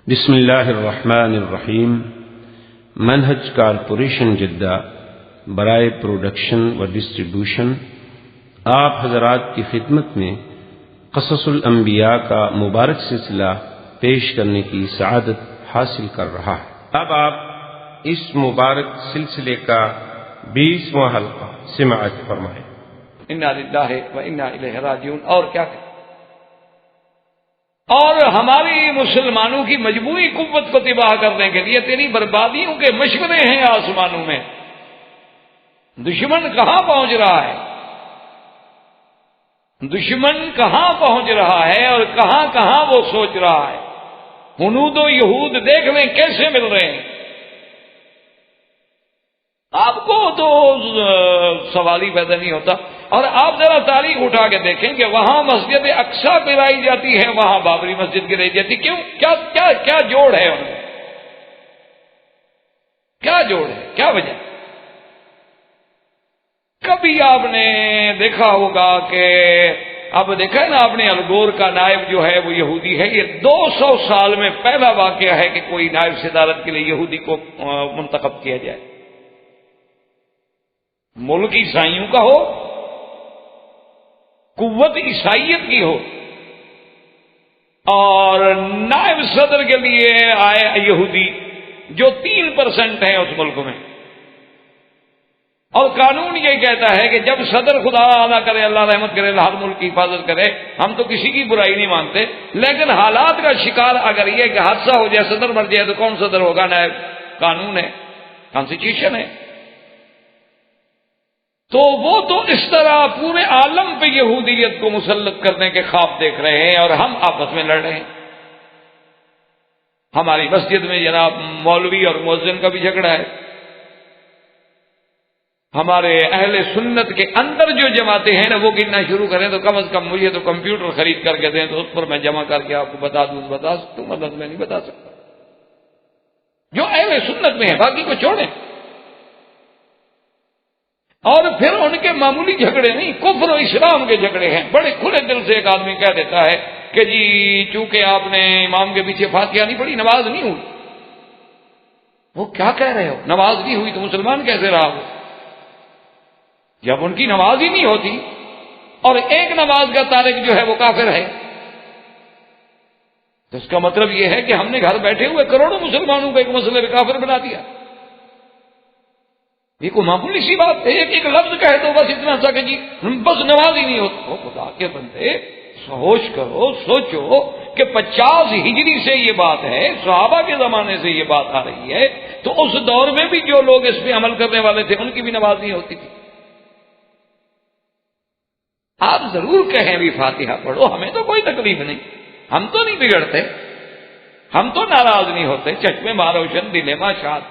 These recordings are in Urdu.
بسم اللہ الرحمن الرحیم۔ منہج کارپوریشن جدہ برائے پروڈکشن و ڈسٹریبیوشن آپ حضرات کی خدمت میں قصص الانبیاء کا مبارک سلسلہ پیش کرنے کی سعادت حاصل کر رہا ہے۔ اب آپ اس مبارک سلسلے کا 20واں حلقہ سماعت فرمائیں۔ انا للہ و انا الیہ راجعون۔ اور کیا کہ اور ہماری مسلمانوں کی مجموعی قوت کو تباہ کرنے کے لیے تیری بربادیوں کے مشورے ہیں آسمانوں میں۔ دشمن کہاں پہنچ رہا ہے، دشمن کہاں پہنچ رہا ہے اور کہاں کہاں وہ سوچ رہا ہے۔ ہنود و یہود دیکھ لیں کیسے مل رہے ہیں۔ آپ کو تو سوال ہی پیدا نہیں ہوتا۔ اور آپ ذرا تاریخ اٹھا کے دیکھیں کہ وہاں مسجد اقصیٰ گرائی جاتی ہے، وہاں بابری مسجد گرائی جاتی، کیوں؟ کیا جوڑ ہے ان میں؟ کیا جوڑ ہے، کیا وجہ؟ کبھی آپ نے دیکھا ہوگا کہ اب دیکھا ہے نا آپ نے، الگور کا نائب جو ہے وہ یہودی ہے۔ یہ 200 سال میں پہلا واقعہ ہے کہ کوئی نائب صدارت کے لیے یہودی کو منتخب کیا جائے، ملک عیسائیوں کا ہو، قوت عیسائیت کی ہو، اور نائب صدر کے لیے آئے یہودی جو 3% ہیں اس ملک میں۔ اور قانون یہ کہتا ہے کہ جب صدر، خدا ادا کرے، اللہ رحمت کرے، ہر ملک کی حفاظت کرے، ہم تو کسی کی برائی نہیں مانتے، لیکن حالات کا شکار اگر یہ کہ حادثہ ہو جائے، صدر مر جائے، تو کون صدر ہوگا؟ نائب۔ قانون ہے، کانسٹیٹیوشن ہے۔ تو وہ تو اس طرح پورے عالم پہ یہودیت کو مسلط کرنے کے خواب دیکھ رہے ہیں، اور ہم آپس میں لڑ رہے ہیں۔ ہماری مسجد میں جناب مولوی اور مؤذن کا بھی جھگڑا ہے۔ ہمارے اہل سنت کے اندر جو جماعتیں ہیں نا، وہ گننا شروع کریں تو کم از کم مجھے تو کمپیوٹر خرید کر کے دیں تو اس پر میں جمع کر کے آپ کو بتا دوں، بتا سکتا ہوں، مطلب میں نہیں بتا سکتا۔ جو اہل سنت میں ہے، باقی کو چھوڑیں۔ اور پھر ان کے معمولی جھگڑے نہیں، کفر و اسلام کے جھگڑے ہیں۔ بڑے کھلے دل سے ایک آدمی کہہ دیتا ہے کہ جی چونکہ آپ نے امام کے پیچھے فاتحہ نہیں پڑھی، نماز نہیں ہوئی۔ وہ کیا کہہ رہے ہو؟ نماز نہیں ہوئی تو مسلمان کیسے رہا ہو؟ جب ان کی نماز ہی نہیں ہوتی، اور ایک نماز کا تارک جو ہے وہ کافر ہے، تو اس کا مطلب یہ ہے کہ ہم نے گھر بیٹھے ہوئے کروڑوں مسلمانوں کو ایک مسئلے میں کافر بنا دیا۔ یہ کوئی معمولی سی بات ہے، ایک لفظ کہے تو بس اتنا سا کہ جی بس نماز ہی نہیں ہوتی۔ خدا کے بندے ہوش کرو، سوچو کہ 50 ہجری سے یہ بات ہے، صحابہ کے زمانے سے یہ بات آ رہی ہے، تو اس دور میں بھی جو لوگ اس پہ عمل کرنے والے تھے ان کی بھی نماز نہیں ہوتی تھی۔ آپ ضرور کہیں بھی فاتحہ پڑھو، ہمیں تو کوئی تکلیف نہیں، ہم تو نہیں بگڑتے، ہم تو ناراض نہیں ہوتے، چشمے ماں روشن دل ماں شاد۔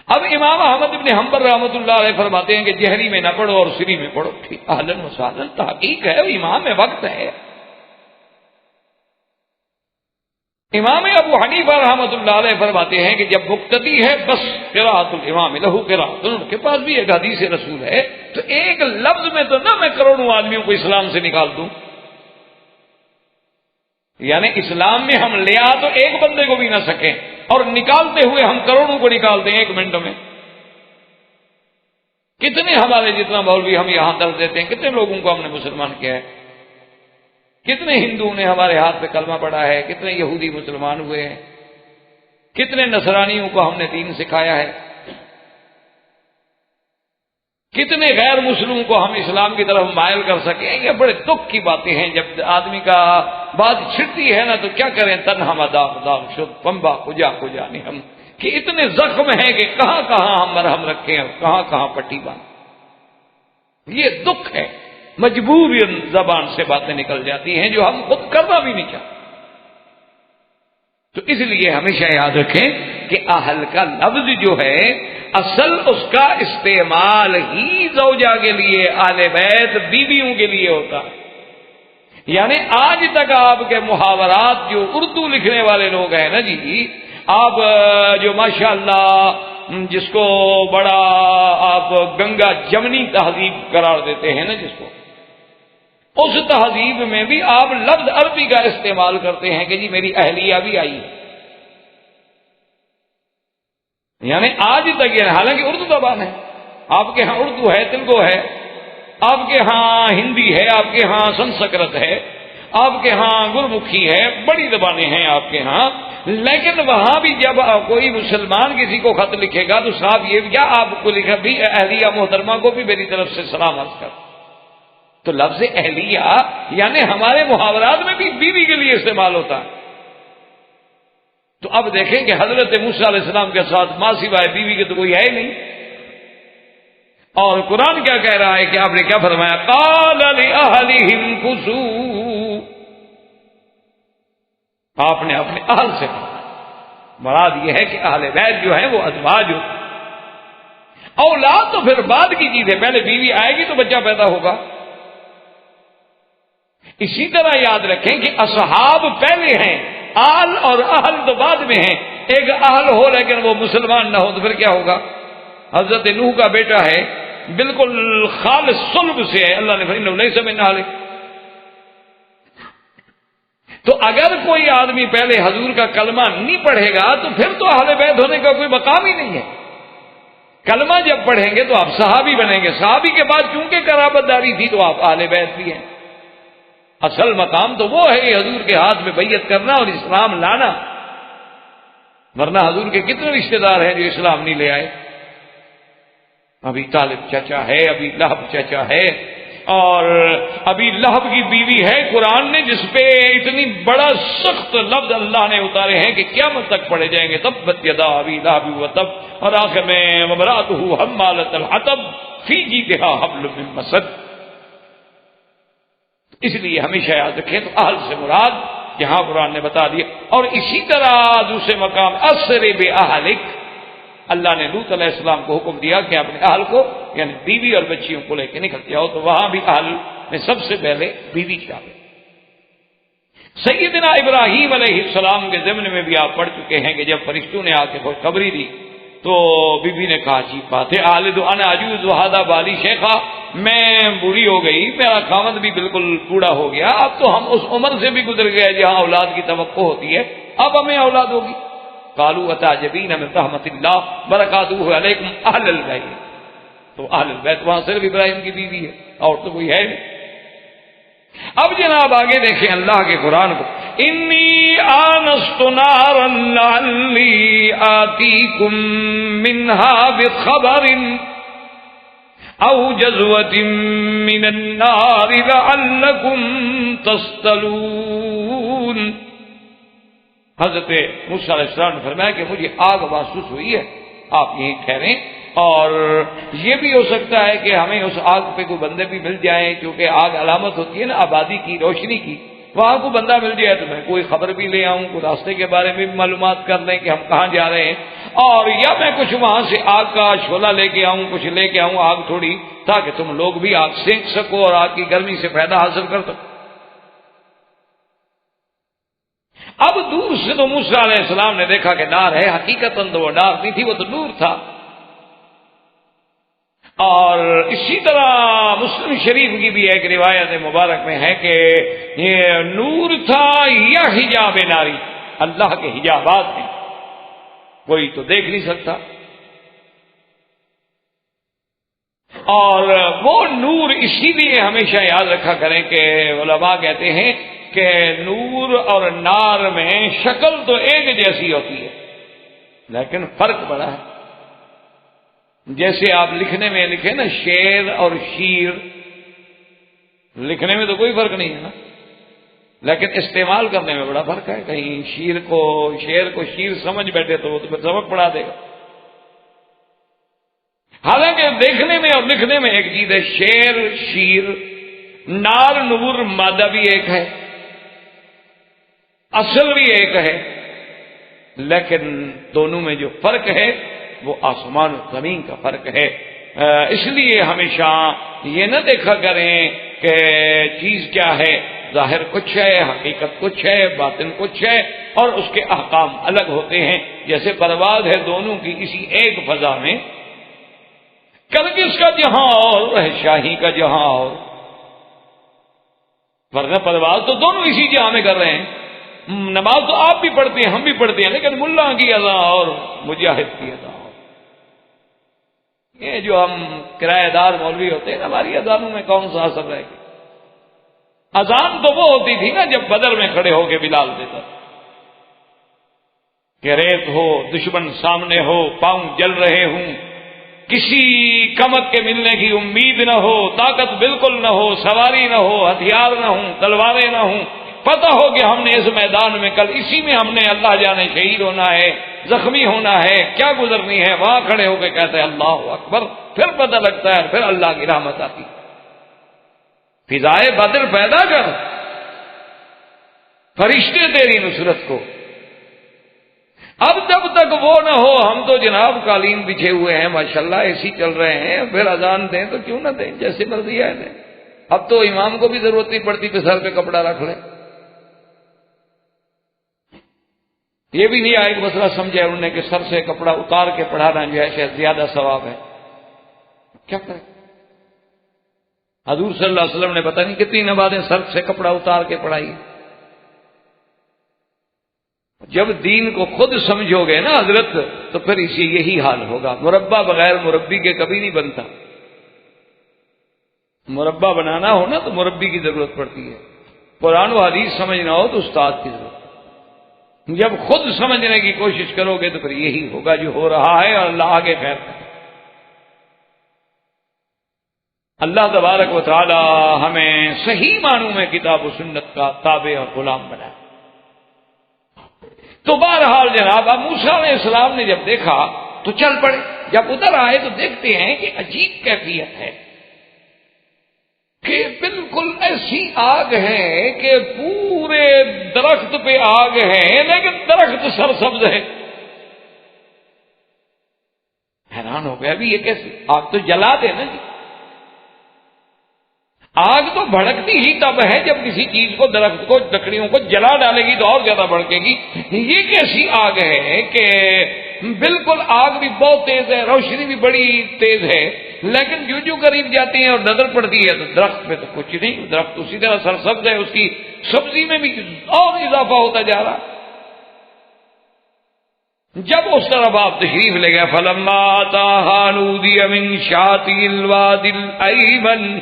اب امام احمد بن حنبل رحمۃ اللہ علیہ فرماتے ہیں کہ جہری میں نہ پڑھو اور سری میں پڑھو۔ ٹھیک، اہلاً و سہلاً، تحقیق ہے، امام میں وقت ہے۔ امام ابو حنیفہ رحمۃ اللہ علیہ فرماتے ہیں کہ جب مقتدی ہے بس قراءۃ الامام لہو قراءۃ، ان کے پاس بھی ایک حدیث رسول ہے، تو ایک لفظ میں تو نہ میں کروڑوں آدمیوں کو اسلام سے نکال دوں، یعنی اسلام میں ہم لے آ تو ایک بندے کو بھی نہ سکیں، اور نکالتے ہوئے ہم کروڑوں کو نکال دیں 1 منٹ میں۔ کتنے ہمارے جتنا مولوی ہم یہاں درس دیتے ہیں، کتنے لوگوں کو ہم نے مسلمان کیا ہے، کتنے ہندوؤں نے ہمارے ہاتھ پہ کلمہ پڑھا ہے، کتنے یہودی مسلمان ہوئے ہیں، کتنے نصرانیوں کو ہم نے دین سکھایا ہے، کتنے غیر مسلموں کو ہم اسلام کی طرف مائل کر سکے۔ یہ بڑے دکھ کی باتیں ہیں، جب آدمی کا بات چھٹتی ہے نا تو کیا کریں، تنہا مداغ داغ شد پمبا کجا کجا نہیں، ہم کہ اتنے زخم ہیں کہ کہاں کہاں ہم مرہم رکھیں اور کہاں کہاں پٹی باندھ۔ یہ دکھ ہے، مجبوری زبان سے باتیں نکل جاتی ہیں جو ہم خود کرنا بھی نہیں چاہتے۔ تو اس لیے ہمیشہ یاد رکھیں کہ اہل کا لفظ جو ہے اصل اس کا استعمال ہی زوجہ کے لیے، آل بیت بیویوں کے لیے ہوتا ہے۔ یعنی آج تک آپ کے محاورات جو اردو لکھنے والے لوگ ہیں نا جی، آپ جو ماشاءاللہ جس کو بڑا آپ گنگا جمنی تہذیب قرار دیتے ہیں نا، جس کو اس تہذیب میں بھی آپ لفظ عربی کا استعمال کرتے ہیں کہ جی میری اہلیہ بھی آئی ہے، یعنی آج تک یہ، حالانکہ اردو زبان ہے، آپ کے ہاں اردو ہے، تلگو ہے، آپ کے ہاں ہندی ہے، آپ کے ہاں سنسکرت ہے، آپ کے ہاں گرمکھی ہے، بڑی زبانیں ہیں آپ کے ہاں، لیکن وہاں بھی جب کوئی مسلمان کسی کو خط لکھے گا تو صاحب یہ کیا آپ کو لکھا بھی اہلیہ محترمہ کو بھی میری طرف سے سلام عرض کر. تو لفظ اہلیہ یعنی ہمارے محاورات میں بھی بیوی کے لیے استعمال ہوتا ہے. تو اب دیکھیں کہ حضرت موسیٰ علیہ السلام کے ساتھ ماں سوائے بیوی کے تو کوئی ہے ہی نہیں. اور قرآن کیا کہہ رہا ہے کہ آپ نے کیا فرمایا؟ قال لأہلہم کثوا، آپ نے اپنے اہل سے کہا. مراد یہ ہے کہ اہل بیت جو ہے وہ ازواج ہوتے ہیں. اولاد تو پھر بعد کی چیز ہے، پہلے بیوی آئے گی تو بچہ پیدا ہوگا. اسی طرح یاد رکھیں کہ اصحاب پہلے ہیں، آل اور اہل تو بعد میں ہیں. ایک اہل ہو لیکن وہ مسلمان نہ ہو تو پھر کیا ہوگا؟ حضرت نوح کا بیٹا ہے، بالکل خالص صلب سے ہے، اللہ نے فرمایا نہیں سمجھ نہ لے. تو اگر کوئی آدمی پہلے حضور کا کلمہ نہیں پڑھے گا تو پھر تو اہل بیت ہونے کا کوئی مقام ہی نہیں ہے. کلمہ جب پڑھیں گے تو آپ صحابی بنیں گے، صحابی کے بعد چونکہ قرابت داری تھی تو آپ اہل بیت بھی ہیں. اصل مقام تو وہ ہے کہ حضور کے ہاتھ میں بیعت کرنا اور اسلام لانا، ورنہ حضور کے کتنے رشتہ دار ہیں جو اسلام نہیں لے آئے. ابھی طالب چچا ہے، ابھی لہب چچا ہے، اور ابھی لہب کی بیوی ہے قرآن نے جس پہ اتنی بڑا سخت لفظ اللہ نے اتارے ہیں کہ قیامت تک پڑھے جائیں گے. تبت یدا ابی لہب وتب، اور آخر میں وامرأتہ حمالۃ الحطب فی جیدہا حبل من مسد. اس لیے ہمیشہ یاد رکھیں تو اہل سے مراد یہاں قرآن نے بتا دیا. اور اسی طرح دوسرے مقام اسر باہلک، اللہ نے لوط علیہ السلام کو حکم دیا کہ اپنے اہل کو یعنی بیوی اور بچیوں کو لے کے نکل جاؤ، تو وہاں بھی اہل میں سب سے پہلے بیوی شامل. سیدنا ابراہیم علیہ السلام کے ضمن میں بھی آپ پڑھ چکے ہیں کہ جب فرشتوں نے آ کے خوشخبری دی تو بی بی نے کہا عجیب بات ہے، آلد انا عجوز وہذا بالی شیخا، میں بوڑھی ہو گئی، میرا خاوند بھی بالکل بوڑھا ہو گیا، اب تو ہم اس عمر سے بھی گزر گئے جہاں اولاد کی توقع ہوتی ہے، اب ہمیں اولاد ہوگی. قالوا اتعجبین من رحمت اللہ برکاتہ علیکم اہل البیت. تو اہل البیت وہاں صرف ابراہیم کی بیوی ہے اور تو کوئی ہے نہیں. اب جناب آگے دیکھیں اللہ کے قرآن کو، انی آنست نارا لعلی آتیکم منہا بخبر او جزوۃ من النار لعلکم تصطلون. حضرت موسیٰ علیہ السلام نے فرمایا کہ مجھے آگ محسوس ہوئی ہے، آپ یہیں ٹھہریں، اور یہ بھی ہو سکتا ہے کہ ہمیں اس آگ پہ کوئی بندے بھی مل جائیں، کیونکہ آگ علامت ہوتی ہے نا آبادی کی، روشنی کی. وہاں کو بندہ مل جائے تو میں کوئی خبر بھی لے آؤں، کوئی راستے کے بارے میں بھی معلومات کر لیں کہ ہم کہاں جا رہے ہیں، اور یا میں کچھ وہاں سے آگ کا شعلہ لے کے آؤں، کچھ لے کے آؤں آگ تھوڑی، تاکہ تم لوگ بھی آگ سینک سکو اور آگ کی گرمی سے فائدہ حاصل کر سکو. اب دور سے تو موسیٰ علیہ السلام نے دیکھا کہ نار ہے، حقیقتاً تو وہ نار نہیں تھی، وہ تو نور تھا. اور اسی طرح مسلم شریف کی بھی ایک روایت مبارک میں ہے کہ یہ نور تھا یا حجاب ناری، اللہ کے حجابات ہیں، کوئی تو دیکھ نہیں سکتا. اور وہ نور اسی لیے ہمیشہ یاد رکھا کریں کہ علماء کہتے ہیں کہ نور اور نار میں شکل تو ایک جیسی ہوتی ہے لیکن فرق بڑا ہے. جیسے آپ لکھنے میں لکھیں نا شیر اور شیر، لکھنے میں تو کوئی فرق نہیں ہے نا، لیکن استعمال کرنے میں بڑا فرق ہے. کہیں شیر کو شیر سمجھ بیٹھے تو وہ تو پھر سبق پڑھا دے گا. حالانکہ دیکھنے میں اور لکھنے میں ایک چیز ہے، شیر شیر، نار نور مادہ بھی ایک ہے، اصل بھی ایک ہے، لیکن دونوں میں جو فرق ہے وہ آسمان و زمین کا فرق ہے. اس لیے ہمیشہ یہ نہ دیکھا کریں کہ چیز کیا ہے، ظاہر کچھ ہے، حقیقت کچھ ہے، باطن کچھ ہے، اور اس کے احکام الگ ہوتے ہیں. جیسے پرواز ہے دونوں کی کسی ایک فضا میں، کرگس کا جہاں اور شاہی کا جہاں اور. ورنہ پرواز تو دونوں اسی جہاں میں کر رہے ہیں. نماز تو آپ بھی پڑھتے ہیں ہم بھی پڑھتے ہیں، لیکن ملا کی اذان اور مجاہد کی اذان. یہ جو ہم کرایہ دار مولوی ہوتے ہیں ہماری اذانوں میں کون سا اثر رہے گا؟ اذان تو وہ ہوتی تھی نا جب بدر میں کھڑے ہو کے بلال دیتا کہ ریت ہو، دشمن سامنے ہو، پاؤں جل رہے ہوں، کسی کمک کے ملنے کی امید نہ ہو، طاقت بالکل نہ ہو، سواری نہ ہو، ہتھیار نہ ہوں، تلواریں نہ ہوں، پتہ ہو کہ ہم نے اس میدان میں کل اسی میں ہم نے اللہ جانے شہید ہونا ہے، زخمی ہونا ہے، کیا گزرنی ہے، وہاں کھڑے ہو کے کہتے ہیں اللہ اکبر، پھر پتہ لگتا ہے، پھر اللہ کی رحمت آتی. فضائے بدر پیدا کر، فرشتے تیری نصرت کو. اب جب تک وہ نہ ہو، ہم تو جناب قالین بچھے ہوئے ہیں ماشاءاللہ، ایسی چل رہے ہیں، پھر اذان دیں تو کیوں نہ دیں، جیسے مرضی ہے دیں. اب تو امام کو بھی ضرورت نہیں پڑتی کہ سر پہ کپڑا رکھ لیں. یہ بھی نہیں آئے کہ مسئلہ سمجھے انہوں نے کہ سر سے کپڑا اتار کے پڑھانا جو ہے شاید زیادہ ثواب ہے. کیا کریں؟ حضور صلی اللہ علیہ وسلم نے پتہ نہیں کتنی نمازیں سر سے کپڑا اتار کے پڑھائی. جب دین کو خود سمجھو گے نا حضرت تو پھر اسی یہی حال ہوگا. مربع بغیر مربی کے کبھی نہیں بنتا. مربع بنانا ہو نا تو مربی کی ضرورت پڑتی ہے. قرآن و حدیث سمجھنا ہو تو استاد کی ضرورت. جب خود سمجھنے کی کوشش کرو گے تو پھر یہی ہوگا جو ہو رہا ہے، اور اللہ آگے خیر کرے. اللہ تبارک و تعالی ہمیں صحیح معنوں میں کتاب و سنت کا تابع اور غلام بنائے. تو بہرحال جناب اب موسیٰ علیہ السلام نے جب دیکھا تو چل پڑے. جب ادھر آئے تو دیکھتے ہیں کہ عجیب کیفیت ہے کہ بالکل ایسی آگ ہے کہ پورے درخت پہ آگ ہے لیکن درخت سرسبز ہے. حیران ہو گیا ابھی یہ کیسے؟ آگ تو جلا دے نا جی. آگ تو بھڑکتی ہی تب ہے جب کسی چیز کو، درخت کو، لکڑیوں کو جلا ڈالے گی تو اور زیادہ بھڑکے گی. یہ کیسی آگ ہے کہ بالکل آگ بھی بہت تیز ہے، روشنی بھی بڑی تیز ہے، لیکن جو قریب جاتی ہیں اور نظر پڑتی ہے تو درخت پہ تو کچھ نہیں، درخت اسی طرح سرسبز ہے، اس کی سبزی میں بھی اور اضافہ ہوتا جا رہا. جب اس طرف آپ تشریف لے گئے فلما اتاها نودي من شاطئ الوادي الأيمن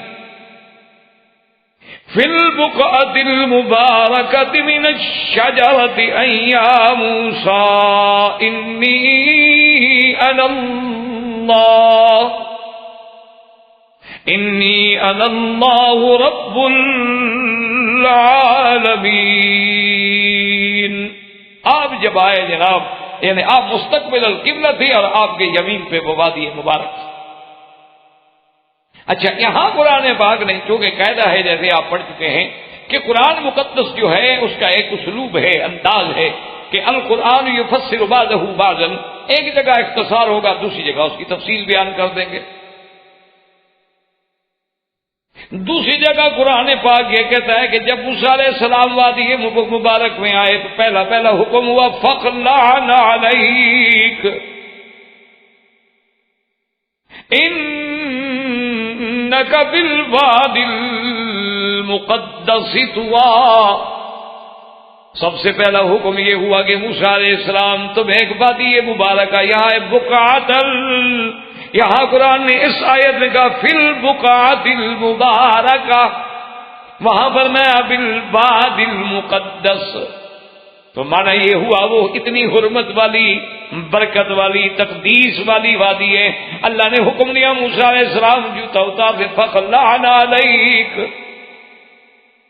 فی البقعة المبارکة من الشجرة أن یا موسیٰ انی انا اللہ رب العالمین. آپ جب آئے جناب، یعنی آپ مستقبل القبلہ تھے اور آپ کے یمین پہ وہ وادی مبارک. اچھا یہاں قرآن پاک نے چونکہ قاعدہ ہے جیسے آپ پڑھ چکے ہیں کہ قرآن مقدس جو ہے اس کا ایک اسلوب ہے، انداز ہے کہ القرآن یفسر بعضہ بعضا، ایک جگہ اختصار ہوگا دوسری جگہ اس کی تفصیل بیان کر دیں گے. دوسری جگہ قرآن پاک یہ کہتا ہے کہ جب موسیٰ علیہ السلام وادی مبارک میں آئے تو پہلا حکم ہوا فَخْلَعْنَ عَلَيْكَ انک بالوادی المقدس طویٰ. سب سے پہلا حکم یہ ہوا کہ موسیٰ علیہ السلام تم ایک وادی مبارکہ، یہاں بقعۃ، یہاں قرآن نے اس آیت میں کہا فی البقعۃ المبارکہ، وہاں پر میں بالوادی المقدس. تو معنی یہ ہوا وہ اتنی حرمت والی، برکت والی، تقدیس والی وادی ہے. اللہ نے حکم دیا موسیٰ علیہ السلام جوتا اتار دے فَخْلَعْنَ عَلَيْكَ.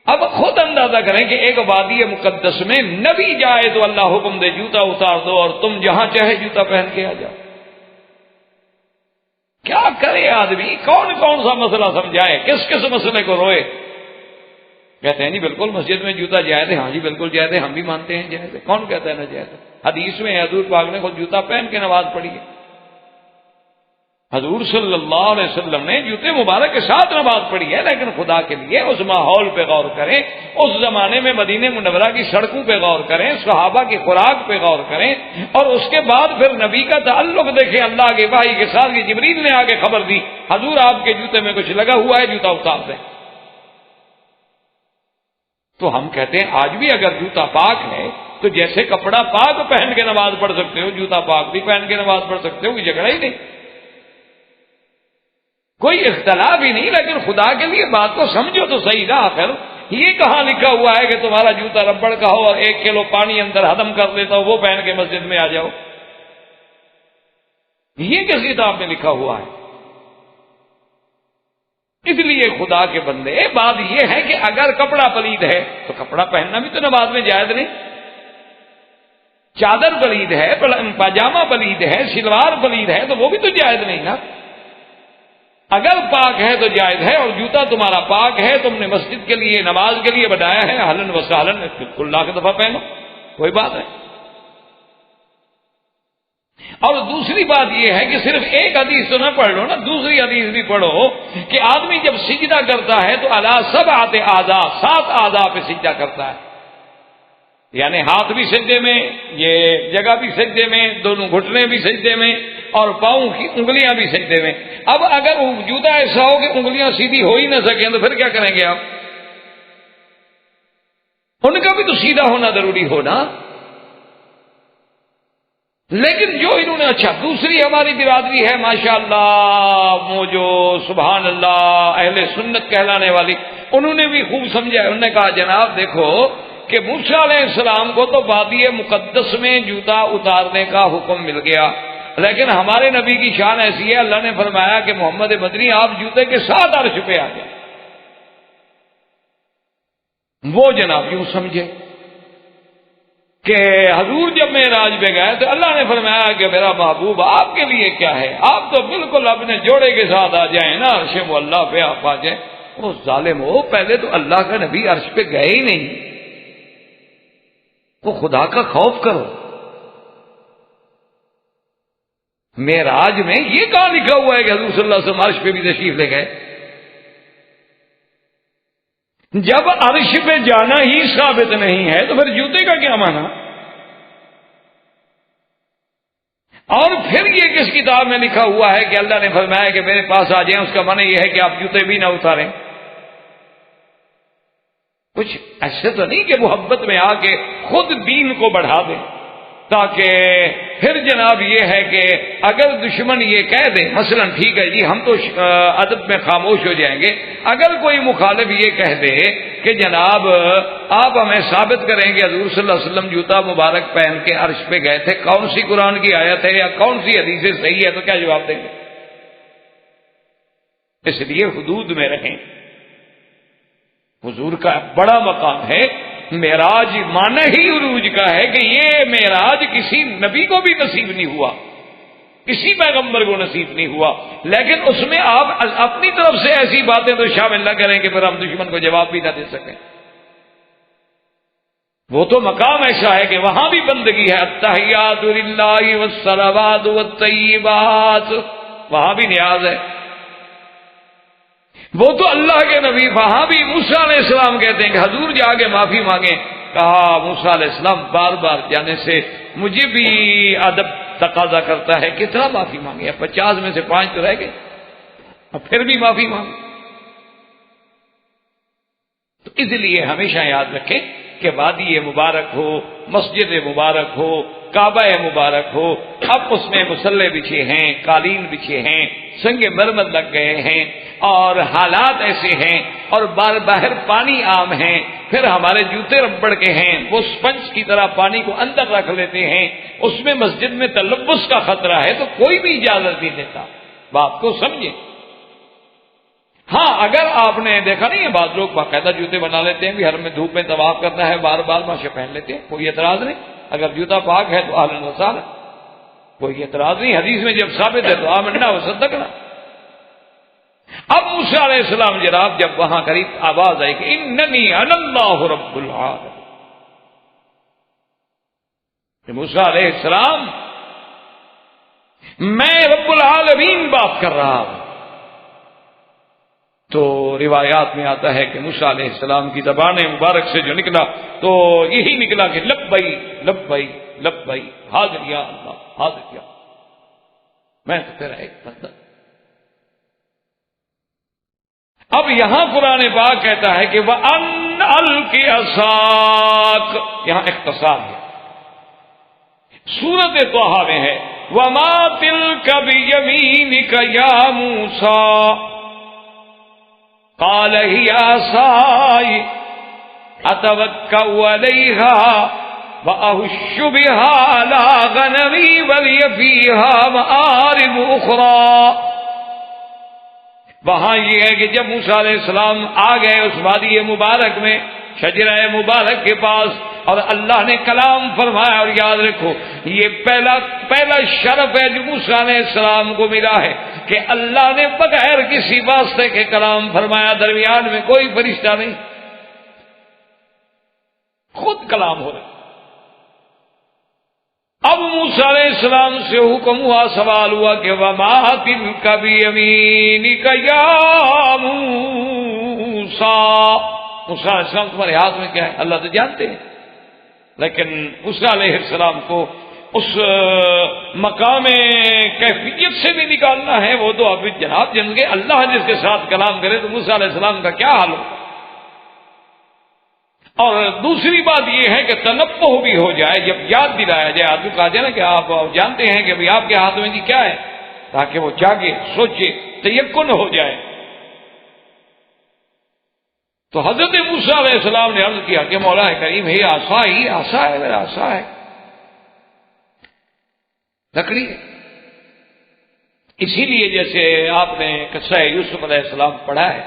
اب خود اندازہ کریں کہ ایک وادی مقدس میں نبی جائے تو اللہ حکم دے جوتا اتار دو اور تم جہاں چاہے جوتا پہن کے آ جاؤ. کیا کرے آدمی؟ کون کون سا مسئلہ سمجھائے، کس مسئلے کو روئے. کہتے ہیں جی بالکل مسجد میں جوتا جائز ہے. ہاں جی بالکل جائز ہے، ہم بھی مانتے ہیں جائز ہے. کون کہتا ہے نہ جائز ہے؟ حدیث میں حضور پاک نے خود جوتا پہن کے نماز پڑھی ہے. حضور صلی اللہ علیہ وسلم نے جوتے مبارک کے ساتھ نماز پڑھی ہے. لیکن خدا کے لیے اس ماحول پہ غور کریں، اس زمانے میں مدینہ منورہ کی سڑکوں پہ غور کریں، صحابہ کی خوراک پہ غور کریں، اور اس کے بعد پھر نبی کا تعلق دیکھیں اللہ کے وحی کے ساتھ. کہ جبریل نے آگے خبر دی حضور آپ کے جوتے میں کچھ لگا ہوا ہے، جوتا اتار دیں. تو ہم کہتے ہیں آج بھی اگر جوتا پاک ہے تو جیسے کپڑا پاک پہن کے نماز پڑھ سکتے ہو، جوتا پاک بھی پہن کے نماز پڑھ سکتے ہو، کوئی جھگڑا ہی نہیں، کوئی اختلاف ہی نہیں۔ لیکن خدا کے لیے بات کو سمجھو تو صحیح نا۔ آخر یہ کہاں لکھا ہوا ہے کہ تمہارا جوتا ربڑ کا ہو اور 1 کلو پانی اندر ہضم کر لیتا ہو وہ پہن کے مسجد میں آ جاؤ؟ یہ کس کتاب میں لکھا ہوا ہے؟ اس لیے خدا کے بندے، بات یہ ہے کہ اگر کپڑا پلید ہے تو کپڑا پہننا بھی تو نماز میں جائز نہیں۔ چادر پلید ہے، پاجامہ پلید ہے، شلوار پلید ہے تو وہ بھی تو جائز نہیں نا۔ اگر پاک ہے تو جائز ہے، اور جوتا تمہارا پاک ہے، تم نے مسجد کے لیے نماز کے لیے بنایا ہے، اہلاً و سہلاً، بالکل لاکھ دفعہ پہنو، کوئی بات نہیں۔ اور دوسری بات یہ ہے کہ صرف ایک حدیث تو نہ پڑھ لو نا، دوسری حدیث بھی پڑھو کہ آدمی جب سجدہ کرتا ہے تو علی 7 اعضاء، 7 اعضاء پہ سجدہ کرتا ہے، یعنی ہاتھ بھی سجدے میں، یہ جگہ بھی سجدے میں، دونوں گھٹنے بھی سجدے میں، اور پاؤں کی انگلیاں بھی سجدے میں۔ اب اگر جوتا ایسا ہو کہ انگلیاں سیدھی ہو ہی نہ سکیں تو پھر کیا کریں گے آپ؟ ان کا بھی تو سیدھا ہونا ضروری ہونا۔ لیکن جو انہوں نے، اچھا دوسری ہماری برادری ہے ماشاءاللہ، وہ جو سبحان اللہ اہل سنت کہلانے والی، انہوں نے بھی خوب سمجھا۔ انہوں نے کہا جناب دیکھو کہ موسیٰ علیہ السلام کو تو وادی مقدس میں جوتا اتارنے کا حکم مل گیا، لیکن ہمارے نبی کی شان ایسی ہے، اللہ نے فرمایا کہ محمد مدنی آپ جوتے کے ساتھ عرش پہ آ جائیں۔ وہ جناب یوں سمجھے کہ حضور جب معراج پہ گئے تو اللہ نے فرمایا کہ میرا محبوب آپ کے لیے کیا ہے، آپ تو بالکل اپنے جوڑے کے ساتھ آ جائیں نا، عرش اللہ پہ آپ آ جائیں۔ وہ ظالم ہو، پہلے تو اللہ کا نبی عرش پہ گئے ہی نہیں، وہ خدا کا خوف کرو۔ معراج میں یہ کہاں لکھا ہوا ہے کہ حضور صلی اللہ علیہ وسلم عرش پہ بھی تشریف لے گئے؟ جب عرش پہ جانا ہی ثابت نہیں ہے تو پھر جوتے کا کیا معنی؟ اور پھر یہ کس کتاب میں لکھا ہوا ہے کہ اللہ نے فرمایا کہ میرے پاس آ جائیں، اس کا معنی یہ ہے کہ آپ جوتے بھی نہ اتاریں؟ کچھ ایسے تو نہیں کہ محبت میں آ کے خود دین کو بڑھا دیں، تاکہ پھر جناب یہ ہے کہ اگر دشمن یہ کہہ دے، مثلا ٹھیک ہے جی ہم تو ادب میں خاموش ہو جائیں گے، اگر کوئی مخالف یہ کہہ دے کہ جناب آپ ہمیں ثابت کریں کہ حضور صلی اللہ علیہ وسلم جوتا مبارک پہن کے عرش پہ گئے تھے، کون سی قرآن کی آیت ہے یا کون سی حدیث صحیح ہے، تو کیا جواب دیں گے؟ اس لیے حدود میں رہیں۔ حضور کا بڑا مقام ہے، معراج معنی ہی عروج کا ہے کہ یہ معراج کسی نبی کو بھی نصیب نہیں ہوا، کسی پیغمبر کو نصیب نہیں ہوا، لیکن اس میں آپ اپنی طرف سے ایسی باتیں تو شامل نہ کریں کہ پھر ہم دشمن کو جواب بھی نہ دے سکیں۔ وہ تو مقام ایسا ہے کہ وہاں بھی بندگی ہے، التحیات للہ والصلوات والطیبات، وہاں بھی نیاز ہے۔ وہ تو اللہ کے نبی، وہاں بھی موسیٰ علیہ السلام کہتے ہیں کہ حضور جا کے معافی مانگیں، کہا موسیٰ علیہ السلام بار بار جانے سے مجھے بھی ادب تقاضا کرتا ہے، کتنا معافی مانگے، 50 میں سے 5 تو رہ گئے، اب پھر بھی معافی مانگے۔ تو اس لیے ہمیشہ یاد رکھیں کہ وادی مبارک ہو، مسجد مبارک ہو، کعبہ مبارک ہو، اب اس میں مصلے بچھے ہیں، قالین بچھے ہیں، سنگ مرمر لگ گئے ہیں، اور حالات ایسے ہیں، اور باہر پانی عام ہیں، پھر ہمارے جوتے ربڑ کے ہیں، وہ سپنج کی طرح پانی کو اندر رکھ لیتے ہیں، اس میں مسجد میں تلوث کا خطرہ ہے، تو کوئی بھی اجازت نہیں دیتا۔ بات کو سمجھیں۔ ہاں اگر آپ نے دیکھا نہیں ہے بعض لوگ باقاعدہ جوتے بنا لیتے ہیں، بھی ہر میں دھوپ میں طواف کرنا ہے، بار بار ماشاء پہن لیتے ہیں، کوئی اعتراض نہیں، اگر جوتا پاک ہے تو اہلاً و سہلاً، کوئی اعتراض نہیں، حدیث میں جب ثابت ہے تو آمنا و صدقنا۔ اب موسیٰ علیہ السلام جناب جب وہاں قریب آواز آئی کہ اننی انا اللہ رب العالمین، کہ موسیٰ علیہ السلام میں رب العالمین بات کر رہا ہوں، تو روایات میں آتا ہے کہ موسیٰ علیہ السلام کی زبان مبارک سے جو نکلا تو یہی نکلا کہ لبئی لبئی لبئی، حاضر یا اللہ، حاضر یا میں تو تیرا ایک بندہ۔ اب یہاں قرآن پاک کہتا ہے کہ وَأَنَّ الق عصاک، یہاں اختصار ہے، سورۃ طٰہٰ میں ہے وما تلک بیمینک یا موسیٰ قال ہی عصائی اتوکأ علیہا وأهش بها على غنمي ولي فيها مآرب أخرى۔ وہاں یہ ہے کہ جب موسیٰ علیہ السلام آ گئے اس وادی مبارک میں شجرہ مبارک کے پاس اور اللہ نے کلام فرمایا، اور یاد رکھو یہ پہلا شرف ہے جو موسیٰ علیہ السلام کو ملا ہے کہ اللہ نے بغیر کسی واسطے کے کلام فرمایا، درمیان میں کوئی فرشتہ نہیں، خود کلام ہو رہا۔ اب موسیٰ علیہ السلام سے حکم ہوا، سوال ہوا کہ وما تلک بیمینک یا موسیٰ، موسیٰ علیہ السلام تمہارے ہاتھ میں کیا ہے؟ اللہ تو جانتے ہیں، لیکن موسیٰ علیہ السلام کو اس مقام کیفیت سے بھی نکالنا ہے، وہ تو اب جناب جن کے اللہ جس کے ساتھ کلام کرے تو موسیٰ علیہ السلام کا کیا حال ہو۔ اور دوسری بات یہ ہے کہ تنبہ بھی ہو جائے، جب یاد دلایا جائے، آدمی کہا جائے نا کہ آپ جانتے ہیں کہ آپ کے ہاتھ میں جی کیا ہے، تاکہ وہ جاگے، سوچے، تیقن ہو جائے۔ تو حضرت موسیٰ علیہ السلام نے عرض کیا کہ مولا کریم ہے عصا ہی، عصا ہے، میرا عصا ہے، لکڑی ہے۔ اسی لیے جیسے آپ نے قصہ یوسف علیہ السلام پڑھا ہے،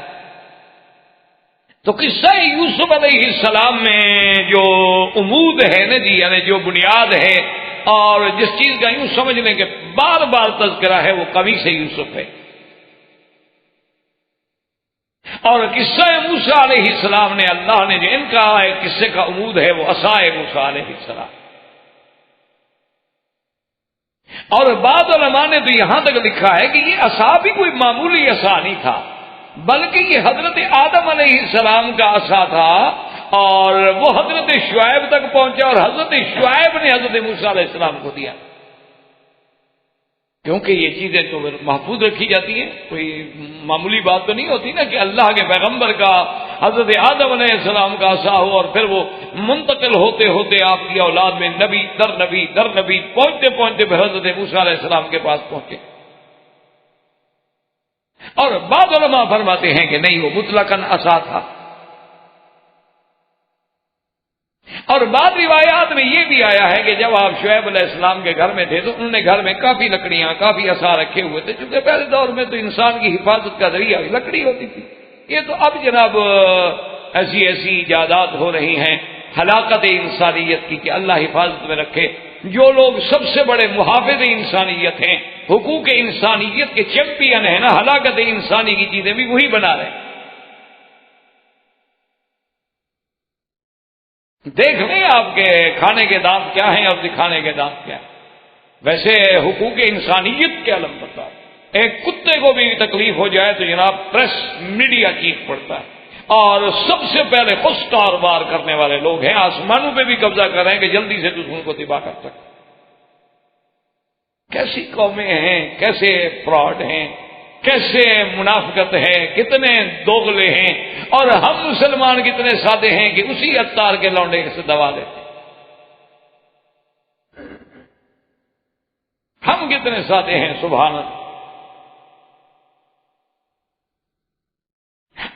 تو قصہ یوسف علیہ السلام میں جو عمود ہے نا جی، یعنی جو بنیاد ہے اور جس چیز کا یوں سمجھ لیں کہ بار بار تذکرہ ہے، وہ قمیص یوسف ہے۔ اور قصہ موسیٰ علیہ السلام نے اللہ نے جو ان کا قصے کا عمود ہے وہ عصائے موسیٰ علیہ السلام۔ اور بعض علماء نے تو یہاں تک لکھا ہے کہ یہ عصا بھی کوئی معمولی عصا نہیں تھا، بلکہ یہ حضرت آدم علیہ السلام کا عصا تھا، اور وہ حضرت شعیب تک پہنچا اور حضرت شعیب نے حضرت موسیٰ علیہ السلام کو دیا، کیونکہ یہ چیزیں تو محفوظ رکھی جاتی ہیں، کوئی معمولی بات تو نہیں ہوتی نا کہ اللہ کے پیغمبر کا حضرت آدم علیہ السلام کا عصا ہو اور پھر وہ منتقل ہوتے ہوتے آپ کی اولاد میں نبی در نبی در نبی پہنچتے پہنچتے پھر حضرت موسیٰ علیہ السلام کے پاس پہنچے۔ اور بعض علماء فرماتے ہیں کہ نہیں، وہ مطلقاً عصا تھا۔ اور بعض روایات میں یہ بھی آیا ہے کہ جب آپ شعیب علیہ السلام کے گھر میں تھے تو انہوں نے گھر میں کافی لکڑیاں، کافی عصا رکھے ہوئے تھے، چونکہ پہلے دور میں تو انسان کی حفاظت کا ذریعہ لکڑی ہوتی تھی۔ یہ تو اب جناب ایسی ایجادات ہو رہی ہیں ہلاکت انسانیت کی کہ اللہ حفاظت میں رکھے۔ جو لوگ سب سے بڑے محافظ انسانیت ہیں، حقوق انسانیت کے چیمپئن ہیں نا، ہلاکت انسانی کی چیزیں بھی وہی بنا رہے ہیں۔ دیکھ لیں آپ کے کھانے کے دانت کیا ہیں اور دکھانے کے دانت کیا ہیں۔ ویسے حقوق انسانیت کے علم بتا، ایک کتے کو بھی تکلیف ہو جائے تو جناب پریس میڈیا چیخ پڑتا ہے، اور سب سے پہلے خود کاروبار کرنے والے لوگ ہیں، آسمانوں پہ بھی قبضہ کر رہے ہیں کہ جلدی سے دشمن کو تباہ کر سکیں۔ کیسی قومیں ہیں، کیسے فراڈ ہیں، کیسے منافقت ہے، کتنے دوغلے ہیں، اور ہم مسلمان کتنے سادے ہیں کہ اسی عطار کے لونڈے سے دوا لیتے ہیں۔ ہم کتنے سادے ہیں، سبحان اللہ۔